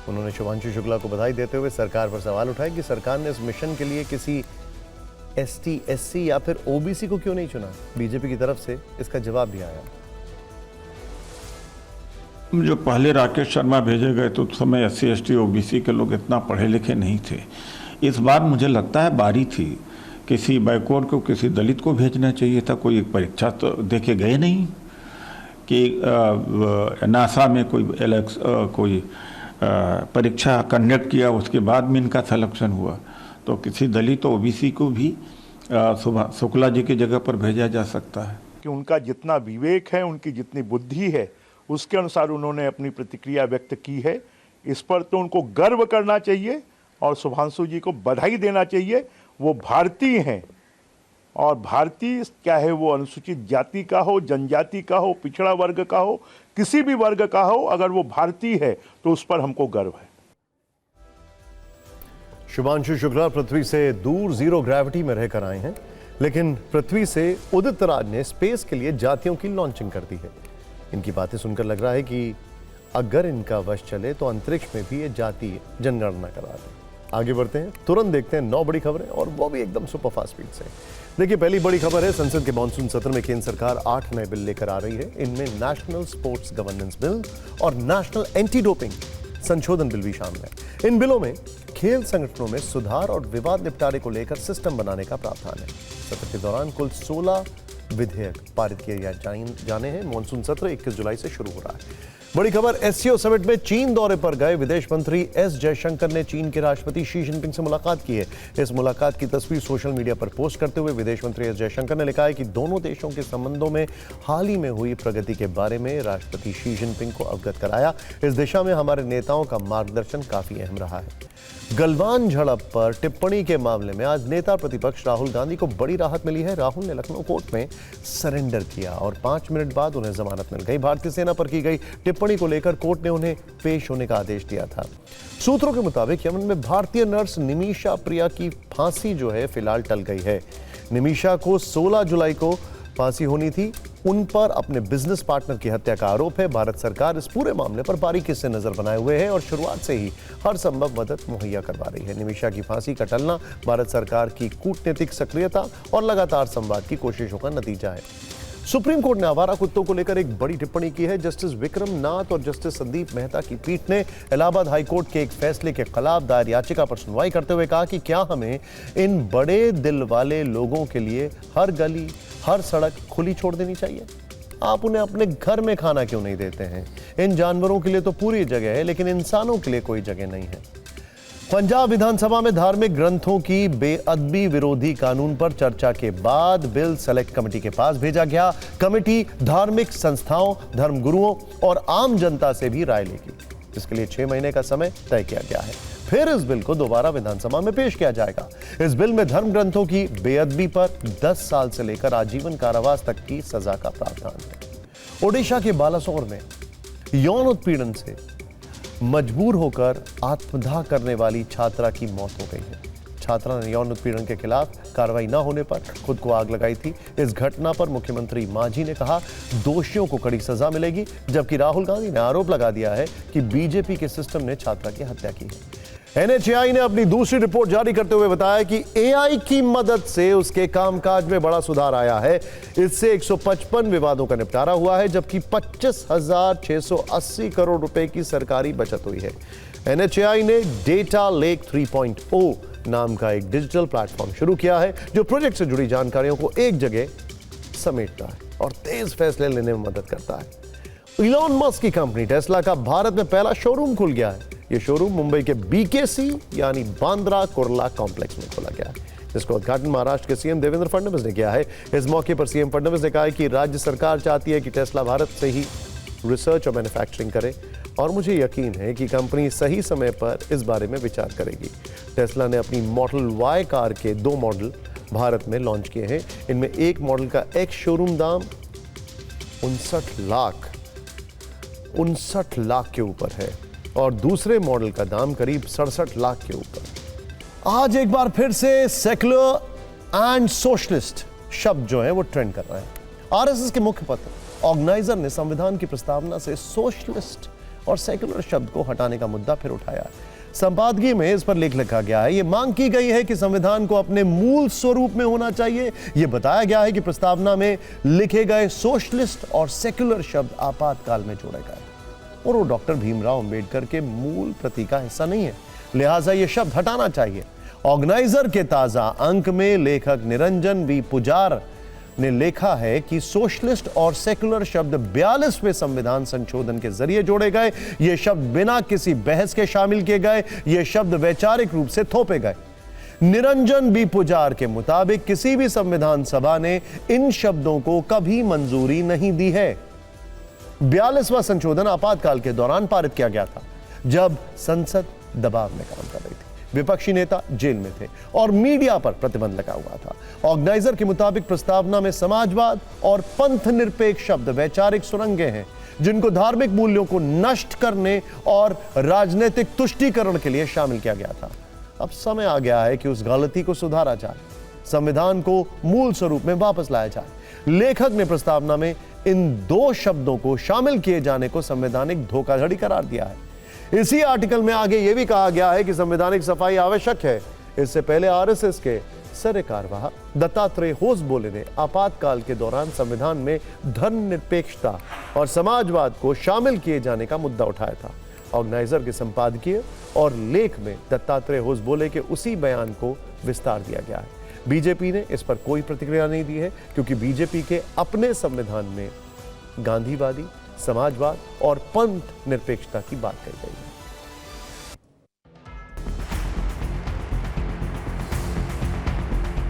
उन्होंने शुभांशु शुक्ला को बधाई देते हुए सरकार पर सवाल उठाया कि सरकार ने इस मिशन के लिए किसी ST, SC या फिर OBC को क्यों नहीं चुना। बीजेपी की तरफ से इसका जवाब भी आया। जो पहले राकेश शर्मा भेजे गए तो उस समय SC, ST, OBC के लोग इतना पढ़े लिखे नहीं थे। इस बार मुझे लगता है बारी थी, किसी बैकवर्ड को, किसी दलित को भेजना चाहिए था। कोई परीक्षा तो देके गए नहीं कि नासा में कोई परीक्षा कंडक्ट किया, उसके बाद में इनका सिलेक्शन हुआ। तो किसी दलित OBC को भी शुक्ला जी की जगह पर भेजा जा सकता है कि उनका जितना विवेक है, उनकी जितनी बुद्धि है, उसके अनुसार उन्होंने अपनी प्रतिक्रिया व्यक्त की है। इस पर तो उनको गर्व करना चाहिए और शुभांशु जी को बधाई देना चाहिए। वो भारतीय हैं और भारतीय क्या है, वो अनुसूचित जाति का हो, जनजाति का हो, पिछड़ा वर्ग का हो, किसी भी वर्ग का हो, अगर वो भारतीय है तो उस पर हमको गर्व है। शुभांशु शुक्ला पृथ्वी से दूर जीरो ग्रेविटी में रहकर आए हैं, लेकिन पृथ्वी से उदित राज ने स्पेस के लिए जातियों की लॉन्चिंग कर दी है। इनकी बातें सुनकर लग रहा है कि अगर इनका वश चले तो अंतरिक्ष में भी ये जातीय जनगणना करा दें। आगे बढ़ते हैं, तुरंत देखते हैं 9 बड़ी खबरें और वो भी एकदम सुपर फास्ट स्पीड से। देखिए, पहली बड़ी खबर है, संसद के मानसून सत्र में केंद्र सरकार 8 नए बिल लेकर आ रही है। इनमें नेशनल स्पोर्ट्स गवर्नेंस बिल और नेशनल एंटी डोपिंग संशोधन बिल भी शामिल है। इन बिलों में खेल संगठनों में सुधार और विवाद निपटारे को लेकर सिस्टम बनाने का प्रावधान है। सत्र के दौरान कुल 16 विधेयक पारित किए जाने हैं। मॉनसून सत्र 21 जुलाई से शुरू हो रहा है। बड़ी खबर, SCO समिट में चीन दौरे पर गए विदेश मंत्री S जयशंकर ने चीन के राष्ट्रपति शी जिनपिंग से मुलाकात की है। इस मुलाकात की तस्वीर सोशल मीडिया पर पोस्ट करते हुए विदेश मंत्री S जयशंकर ने लिखा है कि दोनों देशों के संबंधों में हाल ही में हुई प्रगति के बारे में राष्ट्रपति शी जिनपिंग को अवगत कराया। इस दिशा में हमारे नेताओं का मार्गदर्शन काफी अहम रहा है। गलवान झड़प पर टिप्पणी के मामले में आज नेता प्रतिपक्ष राहुल गांधी को बड़ी राहत मिली है। राहुल ने लखनऊ कोर्ट में सरेंडर किया और 5 मिनट बाद उन्हें जमानत मिल गई। भारतीय सेना पर की गई टिप्पणी को लेकर कोर्ट ने उन्हें पेश होने का आदेश दिया था। सूत्रों के मुताबिक यमन में भारतीय नर्स निमिषा प्रिया की फांसी जो है फिलहाल टल गई है। निमिषा को 16 जुलाई को फांसी होनी थी। उन पर अपने बिजनेस पार्टनर की हत्या का आरोप है। भारत सरकार इस पूरे मामले पर बारीकी से नजर बनाए हुए है और शुरुआत से ही हर संभव मदद मुहैया करवा रही है। निमिषा की फांसी का टलना भारत सरकार की कूटनीतिक सक्रियता और लगातार संवाद की कोशिशों का नतीजा है। सुप्रीम कोर्ट ने आवारा कुत्तों को लेकर एक बड़ी टिप्पणी की है। जस्टिस विक्रम नाथ और जस्टिस संदीप मेहता की पीठ ने इलाहाबाद हाईकोर्ट के एक फैसले के खिलाफ दायर याचिका पर सुनवाई करते हुए कहा कि क्या हमें इन बड़े दिल वाले लोगों के लिए हर गली हर सड़क खुली छोड़ देनी चाहिए? आप उन्हें अपने घर में खाना क्यों नहीं देते हैं? इन जानवरों के लिए तो पूरी जगह है, लेकिन इंसानों के लिए कोई जगह नहीं है। पंजाब विधानसभा में धार्मिक ग्रंथों की बेअदबी विरोधी कानून पर चर्चा के बाद बिल सेलेक्ट कमेटी के पास भेजा गया। कमेटी धार्मिक संस्थाओं, धर्मगुरुओं और आम जनता से भी राय लेगी। इसके लिए 6 महीने का समय तय किया गया है। फिर इस बिल को दोबारा विधानसभा में पेश किया जाएगा। इस बिल में धर्म ग्रंथों की बेअदबी पर 10 साल से लेकर आजीवन कारावास तक की सजा का प्रावधान है। ओडिशा के बालासोर में यौन उत्पीड़न से मजबूर होकर आत्मदाह करने वाली छात्रा की मौत हो गई है। छात्रा ने यौन उत्पीड़न के खिलाफ कार्रवाई न होने पर खुद को आग लगाई थी। इस घटना पर मुख्यमंत्री मांझी ने कहा दोषियों को कड़ी सजा मिलेगी, जबकि राहुल गांधी ने आरोप लगा दिया है कि बीजेपी के सिस्टम ने छात्रा की हत्या की है। एनएचएआई ने अपनी दूसरी रिपोर्ट जारी करते हुए बताया कि एआई की मदद से उसके कामकाज में बड़ा सुधार आया है। इससे 155 विवादों का निपटारा हुआ है, जबकि 25,680 करोड़ रुपए की सरकारी बचत हुई है। एनएचएआई ने डेटा लेक 3.0 नाम का एक डिजिटल प्लेटफॉर्म शुरू किया है, जो प्रोजेक्ट से जुड़ी जानकारियों को एक जगह समेटता है और तेज फैसले लेने में मदद करता है। इलॉन मस्क की कंपनी टेस्ला का भारत में पहला शोरूम खुल गया है। यह शोरूम मुंबई के बीकेसी यानी बांद्रा कुर्ला कॉम्प्लेक्स में खोला गया है, जिसका उद्घाटन महाराष्ट्र के सीएम देवेंद्र फडणवीस ने किया है। इस मौके पर सीएम फडणवीस ने कहा है कि राज्य सरकार चाहती है कि टेस्ला भारत से ही रिसर्च और मैन्युफैक्चरिंग करे, और मुझे यकीन है कि कंपनी सही समय पर इस बारे में विचार करेगी। टेस्ला ने अपनी मॉडल वाई कार के 2 मॉडल भारत में लॉन्च किए हैं। इनमें एक मॉडल का एक्स शोरूम दाम 59 लाख के ऊपर है और दूसरे मॉडल का दाम करीब 67 लाख के ऊपर। आज एक बार फिर से सेक्युलर एंड सोशलिस्ट शब्द जो है वो ट्रेंड कर रहे हैं। आरएसएस के मुखपत्र ऑर्गेनाइजर ने संविधान की प्रस्तावना से सोशलिस्ट और सेक्युलर शब्द को हटाने का मुद्दा फिर उठाया है। संपादकीय में इस पर लेख लिखा गया है। यह मांग की गई है कि संविधान को अपने मूल स्वरूप में होना चाहिए। यह बताया गया है कि प्रस्तावना में लिखे गए सोशलिस्ट और सेक्युलर शब्द आपातकाल में जोड़े गए और वो डॉक्टर भीमराव अंबेडकर के मूल प्रति का हिस्सा नहीं है, लिहाजा यह शब्द हटाना चाहिए। ऑर्गेनाइजर के ताजा अंक में लेखक निरंजन वी पुजार ने लिखा है कि सोशलिस्ट और सेक्युलर शब्द 42वें संविधान संशोधन के जरिए जोड़े गए। ये शब्द बिना किसी बहस के शामिल किए गए। ये शब्द वैचारिक रूप से थोपे गए। निरंजन बी पुजार के मुताबिक किसी भी संविधान सभा ने इन शब्दों को कभी मंजूरी नहीं दी है। 42वां संशोधन आपातकाल के दौरान पारित किया गया था, जब संसद दबाव में काम कर रही थी, विपक्षी नेता जेल में थे और मीडिया पर प्रतिबंध लगा हुआ था। ऑर्गेनाइजर के मुताबिक प्रस्तावना में समाजवाद और पंथ निरपेक्ष शब्द वैचारिक सुरंगें हैं, जिनको धार्मिक मूल्यों को नष्ट करने और राजनीतिक तुष्टीकरण के लिए शामिल किया गया था। अब समय आ गया है कि उस गलती को सुधारा जाए, संविधान को मूल स्वरूप में वापस लाया जाए। लेखक ने प्रस्तावना में इन 2 शब्दों को शामिल किए जाने को संवैधानिक धोखाधड़ी करार दिया है। इसी आर्टिकल में आगे यह भी कहा गया है कि संवैधानिक सफाई आवश्यक है। इससे पहले आरएसएस के सरकार्यवाह दत्तात्रेय होसबोले ने आपातकाल के दौरान संविधान में धर्मनिरपेक्षता और समाजवाद को शामिल किए जाने का मुद्दा उठाया था। ऑर्गेनाइजर के संपादकीय और लेख में दत्तात्रेय होसबोले के उसी बयान को विस्तार दिया गया है। बीजेपी ने इस पर कोई प्रतिक्रिया नहीं दी है, क्योंकि बीजेपी के अपने संविधान में गांधीवादी, समाजवाद और पंथ निरपेक्षता की बात कही गई है।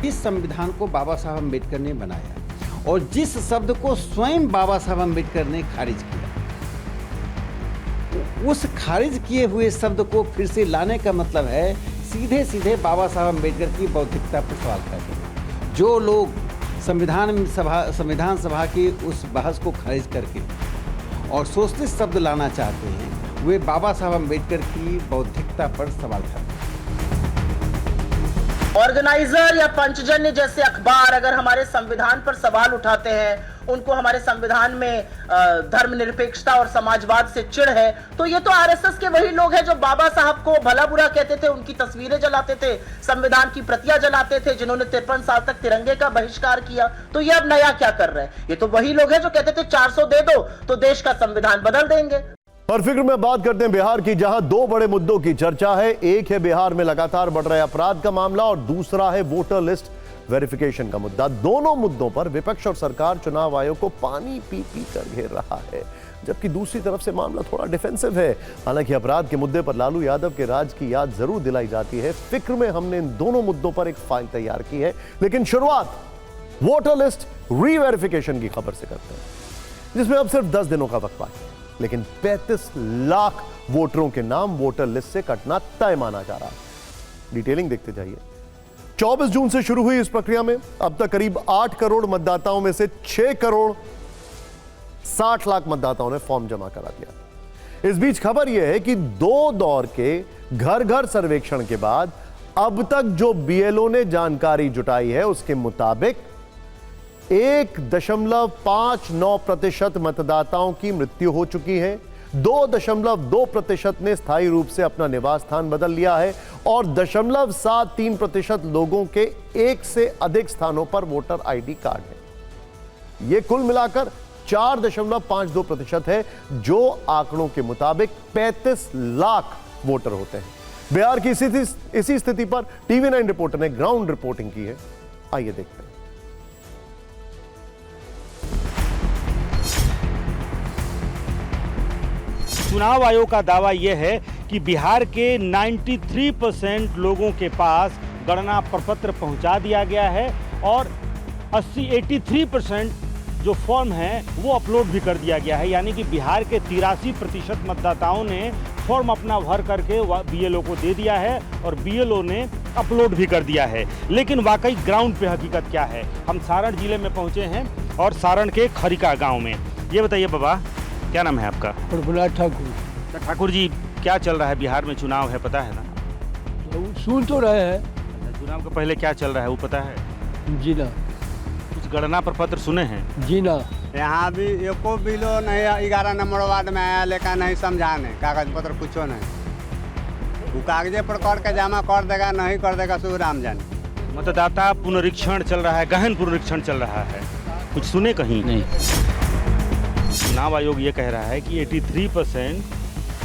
इस संविधान को बाबा साहब अम्बेडकर ने बनाया और जिस शब्द को स्वयं बाबा साहब अम्बेडकर ने खारिज किया, उस खारिज किए हुए शब्द को फिर से लाने का मतलब है सीधे सीधे बाबा साहब अम्बेडकर की बौद्धिकता पर सवाल करके। जो लोग संविधान सभा की उस बहस को खारिज करके और सोशलिस्ट शब्द लाना चाहते हैं, वे बाबा साहब अम्बेडकर की बौद्धिकता पर सवाल करते हैं। ऑर्गेनाइजर या पंचजन्य जैसे अखबार अगर हमारे संविधान पर सवाल उठाते हैं उनको हमारे संविधान में धर्मनिरपेक्षता और समाजवाद से चिढ़ है, तो ये तो आरएसएस के वही लोग हैं जो बाबा साहब को भला बुरा कहते थे, उनकी तस्वीरें जलाते थे, संविधान की प्रतियां जलाते थे, जिन्होंने 53 साल तक तिरंगे का बहिष्कार किया। तो ये अब नया क्या कर रहे हैं? ये तो वही लोग हैं जो कहते थे 400 दे दो तो देश का संविधान बदल देंगे। और फिक्र में बात करते हैं बिहार की, जहां दो बड़े मुद्दों की चर्चा है। एक है बिहार में लगातार बढ़ रहे अपराध का मामला और दूसरा है वोटर लिस्ट वेरिफिकेशन का मुद्दा। दोनों मुद्दों पर विपक्ष और सरकार चुनाव आयोग को पानी पी पी कर घेर रहा है, जबकि दूसरी तरफ से मामला थोड़ा डिफेंसिव है। हालांकि अपराध के मुद्दे पर लालू यादव के राज की याद जरूर दिलाई जाती है। फिक्र में हमने इन दोनों मुद्दों पर एक फाइल तैयार की है, लेकिन शुरुआत वोटर लिस्ट रीवेरिफिकेशन की खबर से करते हैं, जिसमें अब सिर्फ 10 दिनों का वक्त बाकी है, लेकिन 35 लाख वोटरों के नाम वोटर लिस्ट से कटना तय माना जा रहा है। डिटेलिंग देखते जाइए। 24 जून से शुरू हुई इस प्रक्रिया में अब तक करीब 8 करोड़ मतदाताओं में से 6 करोड़ 60 लाख मतदाताओं ने फॉर्म जमा करा दिया। इस बीच खबर यह है कि 2 दौर के घर घर सर्वेक्षण के बाद अब तक जो बीएलओ ने जानकारी जुटाई है, उसके मुताबिक 1.59% मतदाताओं की मृत्यु हो चुकी है, 2.2% ने स्थायी रूप से अपना निवास स्थान बदल लिया है और 0.73% लोगों के एक से अधिक स्थानों पर वोटर आईडी कार्ड है। यह कुल मिलाकर 4.52% है, जो आंकड़ों के मुताबिक 35 लाख वोटर होते हैं। बिहार की इसी स्थिति पर TV9 रिपोर्टर ने ग्राउंड रिपोर्टिंग की है, आइए देखते हैं। चुनाव आयोग का दावा यह है कि बिहार के 93% लोगों के पास गणना प्रपत्र पहुंचा दिया गया है और 83% जो फॉर्म है वो अपलोड भी कर दिया गया है। यानी कि बिहार के 83% मतदाताओं ने फॉर्म अपना भर करके बीएलओ को दे दिया है और बीएलओ ने अपलोड भी कर दिया है। लेकिन वाकई ग्राउंड पे हकीकत क्या है? हम सारण जिले में पहुंचे हैं और सारण के खरिका गाँव में। ये बताइए बाबा, क्या नाम है आपका? प्रभुनाथ ठाकुर। ठाकुर जी, क्या चल रहा है बिहार में? चुनाव है, पता है ना? सुन तो रहे हैं। चुनाव के पहले क्या चल रहा है वो पता है? जी ना। कुछ गणना प्रपत्र सुने हैं? जी ना। यहाँ भी एको बिलो नहीं 11 नंबर वार्ड में आया, लेकिन नहीं समझाने, कागज पत्र कुछ नहीं। वो कागजे पर कर के जमा कर देगा, नहीं कर देगा सो राम जाने। मतदाता पुनरीक्षण चल रहा है, गहन पुनरीक्षण चल रहा है, कुछ सुने कहीं? नहीं। चुनाव आयोग ये कह रहा है कि 83%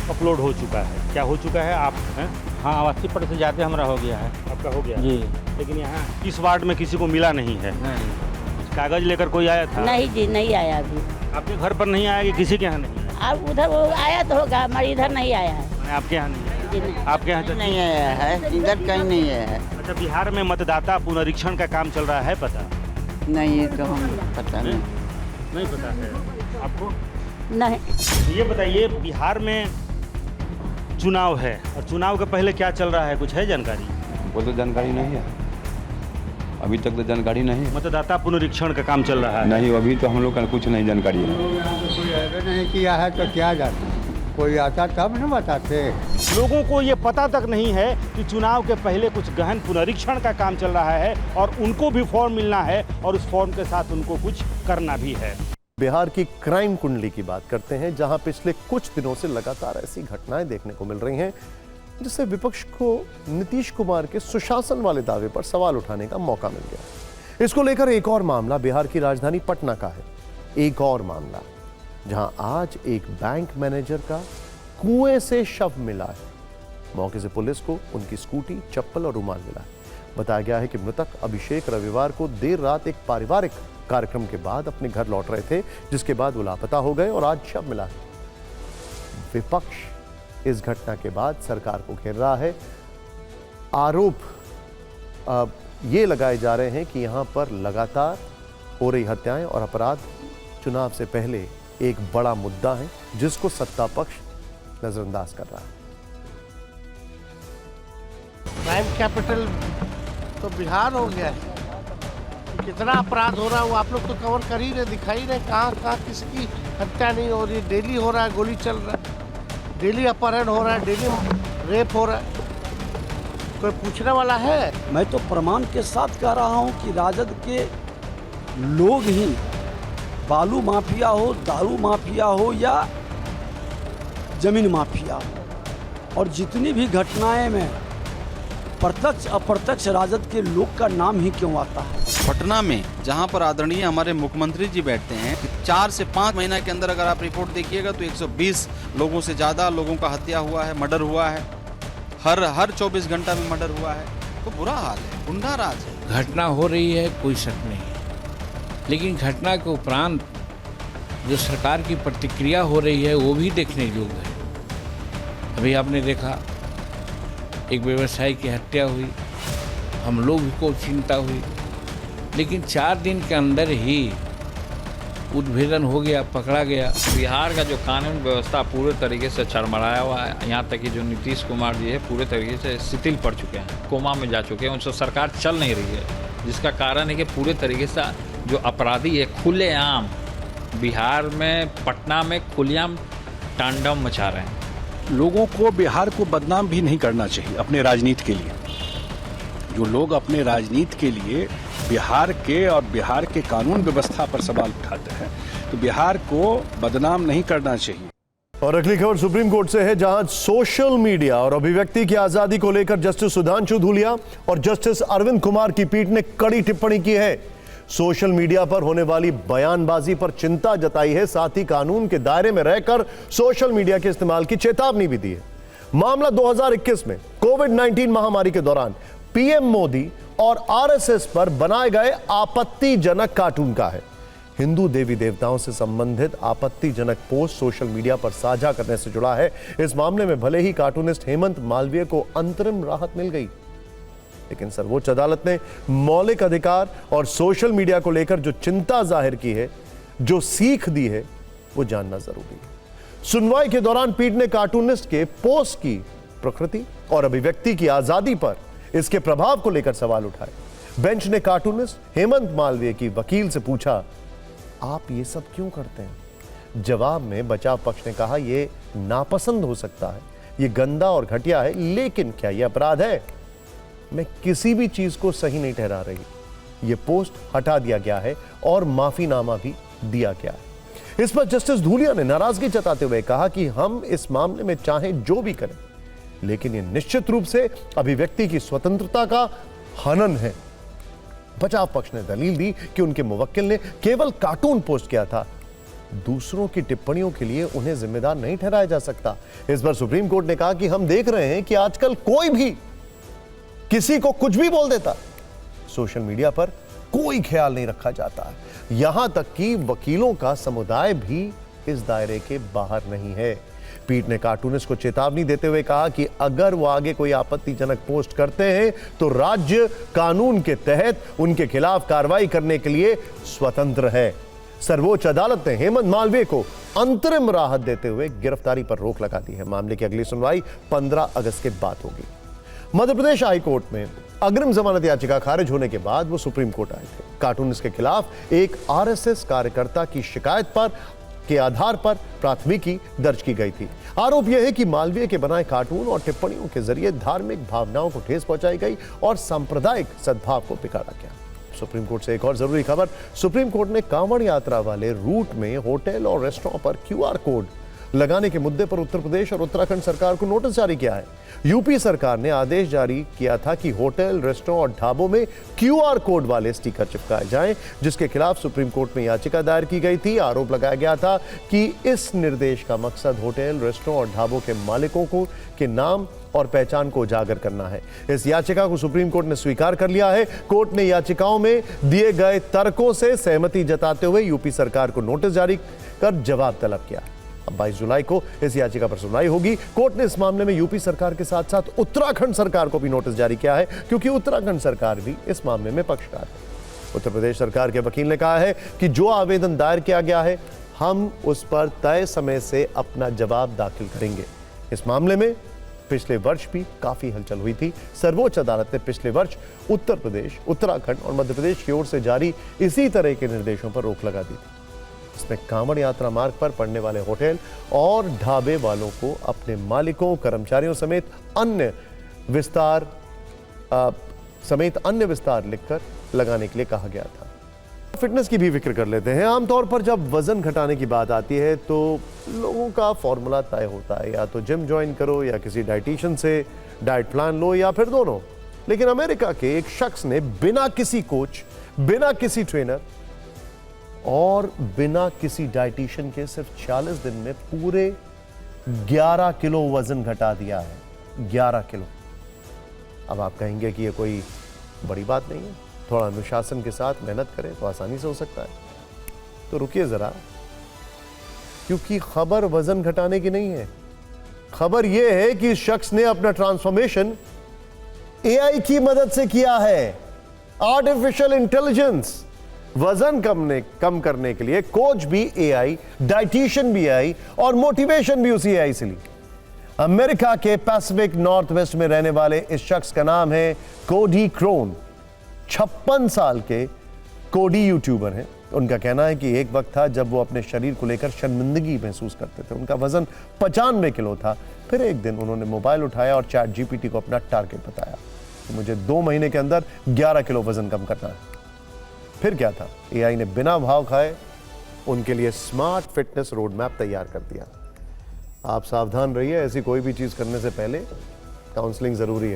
अपलोड हो चुका है। क्या हो चुका है? आप हैं? हाँ, 80% ज़्यादा हमारा हो गया है। आपका हो गया जी। लेकिन यहाँ इस वार्ड में किसी को मिला नहीं है। नहीं। कागज लेकर कोई आया था? नहीं जी, नहीं आया अभी। आपके घर पर नहीं आया कि किसी के यहाँ नहीं आया? अब उधर वो आया तो होगा, हमारे इधर नहीं आया है। आपके यहाँ नहीं आया? आपके यहाँ नहीं आया है, इधर कहीं नहीं आया है। अच्छा, बिहार में मतदाता पुनरीक्षण का काम चल रहा है, पता? नहीं, ये तो हम पता नहीं पता है आपको? नहीं। ये बताइए, बिहार में चुनाव है और चुनाव के पहले क्या चल रहा है, कुछ है जानकारी? वो तो जानकारी नहीं है, अभी तक तो जानकारी नहीं है। मतदाता पुनरीक्षण का काम चल रहा है? नहीं, अभी तो हम लोग का कुछ नहीं जानकारी है। कोई नहीं किया है तो क्या जाता, कोई आता तब न बताते। लोगों को ये पता तक नहीं है कि चुनाव के पहले कुछ गहन पुनरीक्षण का काम चल रहा है और उनको भी फॉर्म मिलना है और उस फॉर्म के साथ उनको कुछ करना भी है। बिहार की क्राइम कुंडली की बात करते हैं, जहां पिछले कुछ दिनों से लगातार ऐसी घटनाएं देखने को मिल रही हैं जिससे विपक्ष को नीतीश कुमार के सुशासन वाले दावे पर सवाल उठाने का मौका मिल गया। इसको लेकर एक और मामला बिहार की राजधानी पटना का है। एक और मामला जहां आज एक बैंक मैनेजर का कुएं से शव मिला है। मौके से पुलिस को उनकी स्कूटी, चप्पल और रुमाल मिला है। बताया गया है कि मृतक अभिषेक रविवार को देर रात एक पारिवारिक कार्यक्रम के बाद अपने घर लौट रहे थे, जिसके बाद वो लापता हो गए और आज शव मिला है। विपक्ष इस घटना के बाद सरकार को घेर रहा है। आरोप ये लगाए जा रहे हैं कि यहां पर लगातार हो रही हत्याएं और अपराध चुनाव से पहले एक बड़ा मुद्दा है, जिसको सत्ता पक्ष नजरअंदाज कर रहा है। क्राइम कैपिटल तो बिहार हो गया है। कितना अपराध हो रहा है वो आप लोग तो कवर कर ही रहे, दिखाई रहे, कहाँ किसकी हत्या नहीं हो रही, डेली हो रहा है, गोली चल रहा है, डेली अपहरण हो रहा है, डेली रेप हो रहा है। कोई पूछने वाला है? मैं तो प्रमाण के साथ कह रहा हूं कि राजद के लोग ही बालू माफिया हो, दारू माफिया हो या जमीन माफिया हो, और जितनी भी घटनाएं में प्रत्यक्ष अप्रत्यक्ष राजद के लोग का नाम ही क्यों आता है। पटना में जहां पर आदरणीय हमारे मुख्यमंत्री जी बैठते हैं, 4 से 5 महीना के अंदर अगर आप रिपोर्ट देखिएगा तो 120 लोगों से ज़्यादा लोगों का हत्या हुआ है, मर्डर हुआ है, हर 24 घंटा में मर्डर हुआ है। तो बुरा हाल है, गुंडा राज है। घटना हो रही है, कोई शक नहीं, लेकिन घटना के उपरांत जो सरकार की प्रतिक्रिया हो रही है वो भी देखने योग्य है। अभी आपने देखा एक व्यवसायी की हत्या हुई, हम लोग को चिंता हुई, लेकिन 4 दिन के अंदर ही उद्भेदन हो गया, पकड़ा गया। बिहार का जो कानून व्यवस्था पूरे तरीके से चरमराया हुआ है। यहाँ तक कि जो नीतीश कुमार जी है पूरे तरीके से शिथिल पड़ चुके हैं, कोमा में जा चुके हैं, उनसे सरकार चल नहीं रही है, जिसका कारण है कि पूरे तरीके से जो अपराधी है खुलेआम बिहार में, पटना में खुलेआम तांडव मचा रहे हैं। लोगों को बिहार को बदनाम भी नहीं करना चाहिए अपने राजनीति के लिए। जो लोग अपने राजनीति के लिए बिहार के और बिहार के कानून व्यवस्था पर सवाल उठाते हैं, तो बिहार को बदनाम नहीं करना चाहिए। और अगली खबर सुप्रीम कोर्ट से है, जहां सोशल मीडिया और अभिव्यक्ति की आजादी को लेकर जस्टिस सुधांशु धूलिया और जस्टिस अरविंद कुमार की पीठ ने कड़ी टिप्पणी की है। सोशल मीडिया पर होने वाली बयानबाजी पर चिंता जताई है, साथ ही कानून के दायरे में रहकर सोशल मीडिया के इस्तेमाल की चेतावनी भी दी है। मामला 2021 में कोविड-19 महामारी के दौरान पीएम मोदी और आरएसएस पर बनाए गए आपत्तिजनक कार्टून का है। हिंदू देवी देवताओं से संबंधित आपत्तिजनक पोस्ट सोशल मीडिया पर साझा करने से जुड़ा है। इस मामले में भले ही कार्टूनिस्ट हेमंत मालवीय को अंतरिम राहत मिल गई, लेकिन सर्वोच्च अदालत ने मौलिक अधिकार और सोशल मीडिया को लेकर जो चिंता जाहिर की है, जो सीख दी है, वो जानना जरूरी है। सुनवाई के दौरान पीठ ने कार्टूनिस्ट के पोस्ट की प्रकृति और अभिव्यक्ति की आजादी पर इसके प्रभाव को लेकर सवाल उठाए। बेंच ने कार्टूनिस्ट हेमंत मालवीय की वकील से पूछा, आप ये सब क्यों करते हैं? जवाब में बचाव पक्ष ने कहा, यह नापसंद हो सकता है, यह गंदा और घटिया है, लेकिन क्या यह अपराध है? मैं किसी भी चीज को सही नहीं ठहरा रही। यह पोस्ट हटा दिया गया है और माफीनामा भी दिया गया है। इस पर जस्टिस धूलिया ने नाराजगी जताते हुए कहा कि हम इस मामले में चाहें जो भी करें, लेकिन यह निश्चित रूप से अभिव्यक्ति की स्वतंत्रता का हनन है। बचाव पक्ष ने दलील दी कि उनके मुवक्किल ने केवल कार्टून पोस्ट किया था, दूसरों की टिप्पणियों के लिए उन्हें जिम्मेदार नहीं ठहराया जा सकता। इस पर सुप्रीम कोर्ट ने कहा कि हम देख रहे हैं कि आजकल कोई भी किसी को कुछ भी बोल देता, सोशल मीडिया पर कोई ख्याल नहीं रखा जाता, यहां तक कि वकीलों का समुदाय भी इस दायरे के बाहर नहीं है। पीठ ने कार्टूनिस्ट को चेतावनी देते हुए कहा कि अगर वो आगे कोई आपत्तिजनक पोस्ट करते हैं तो राज्य कानून के तहत उनके खिलाफ कार्रवाई करने के लिए स्वतंत्र है। सर्वोच्च अदालत ने हेमंत मालवीय को अंतरिम राहत देते हुए गिरफ्तारी पर रोक लगा दी है। मामले की अगली सुनवाई 15 अगस्त के बाद होगी। मध्य प्रदेश हाई कोर्ट में अग्रिम जमानत याचिका खारिज होने के बाद वो सुप्रीम कोर्ट आए थे। कार्टूनिस्ट के खिलाफ एक आरएसएस कार्यकर्ता की शिकायत के आधार पर प्राथमिकी दर्ज की गई थी। आरोप यह है कि मालवीय के बनाए कार्टून और टिप्पणियों के जरिए धार्मिक भावनाओं को ठेस पहुंचाई गई और सांप्रदायिक सद्भाव को बिगाड़ा गया। सुप्रीम कोर्ट से एक और जरूरी खबर, सुप्रीम कोर्ट ने कांवड़ यात्रा वाले रूट में होटल और रेस्टोरेंट पर क्यूआर कोड लगाने के मुद्दे पर उत्तर प्रदेश और उत्तराखंड सरकार को नोटिस जारी किया है। यूपी सरकार ने आदेश जारी किया था कि होटल, रेस्टोरेंट और ढाबों में क्यूआर कोड वाले स्टिकर चिपकाए जाएं, जिसके खिलाफ सुप्रीम कोर्ट में याचिका दायर की गई थी। आरोप लगाया गया था कि इस निर्देश का मकसद होटल, रेस्टोरेंट और ढाबों के मालिकों के नाम और पहचान को उजागर करना है। इस याचिका को सुप्रीम कोर्ट ने स्वीकार कर लिया है। कोर्ट ने याचिकाओं में दिए गए तर्कों से सहमति जताते हुए यूपी सरकार को नोटिस जारी कर जवाब तलब किया। अब 22 जुलाई को इस याचिका पर सुनवाई होगी। कोर्ट ने इस मामले में यूपी सरकार के साथ साथ उत्तराखंड सरकार को भी नोटिस जारी किया है, क्योंकि उत्तराखंड सरकार भी इस मामले में पक्षकार है। उत्तर प्रदेश सरकार के वकील ने कहा है कि जो आवेदन दायर किया गया है, हम उस पर तय समय से अपना जवाब दाखिल करेंगे। इस मामले में पिछले वर्ष भी काफी हलचल हुई थी। सर्वोच्च अदालत ने पिछले वर्ष उत्तर प्रदेश, उत्तराखंड और मध्य प्रदेश की ओर से जारी इसी तरह के निर्देशों पर रोक लगा दी थी। इसमें कांवड़ यात्रा मार्ग पर पड़ने वाले होटल और ढाबे वालों को अपने मालिकों, कर्मचारियों समेत अन्य विस्तार लिखकर लगाने के लिए कहा गया था। फिटनेस की भी फिक्र कर लेते हैं। आमतौर पर जब वजन घटाने की बात आती है तो लोगों का फॉर्मूला तय होता है, या तो जिम ज्वाइन करो या किसी डाइटिशियन से डाइट प्लान लो या फिर दोनों। लेकिन अमेरिका के एक शख्स ने बिना किसी कोच, बिना किसी ट्रेनर और बिना किसी डाइटिशियन के सिर्फ 40 दिन में पूरे 11 किलो वजन घटा दिया है। 11 किलो। अब आप कहेंगे कि ये कोई बड़ी बात नहीं है, थोड़ा अनुशासन के साथ मेहनत करें तो आसानी से हो सकता है। तो रुकिए जरा, क्योंकि खबर वजन घटाने की नहीं है। खबर यह है कि इस शख्स ने अपना ट्रांसफॉर्मेशन एआई की मदद से किया है। Artificial intelligence. वजन कम करने के लिए कोच भी एआई, डाइटिशियन भी एआई और मोटिवेशन भी उसी एआई से ली। अमेरिका के पैसिफिक नॉर्थ वेस्ट में रहने वाले इस शख्स का नाम है कोडी क्रोन। 56 साल के कोडी यूट्यूबर हैं। उनका कहना है कि एक वक्त था जब वो अपने शरीर को लेकर शर्मिंदगी महसूस करते थे। उनका वजन 95 किलो था। फिर एक दिन उन्होंने मोबाइल उठाया और चैट जीपीटी को अपना टारगेट बताया कि मुझे 2 महीने के अंदर 11 किलो वजन कम करना है। फिर क्या था, एआई ने बिना भाव खाए उनके लिए स्मार्ट फिटनेस रोड मैप तैयार कर दिया। आप सावधान रहिए, ऐसी कोई भी चीज करने से पहले काउंसलिंग जरूरी है।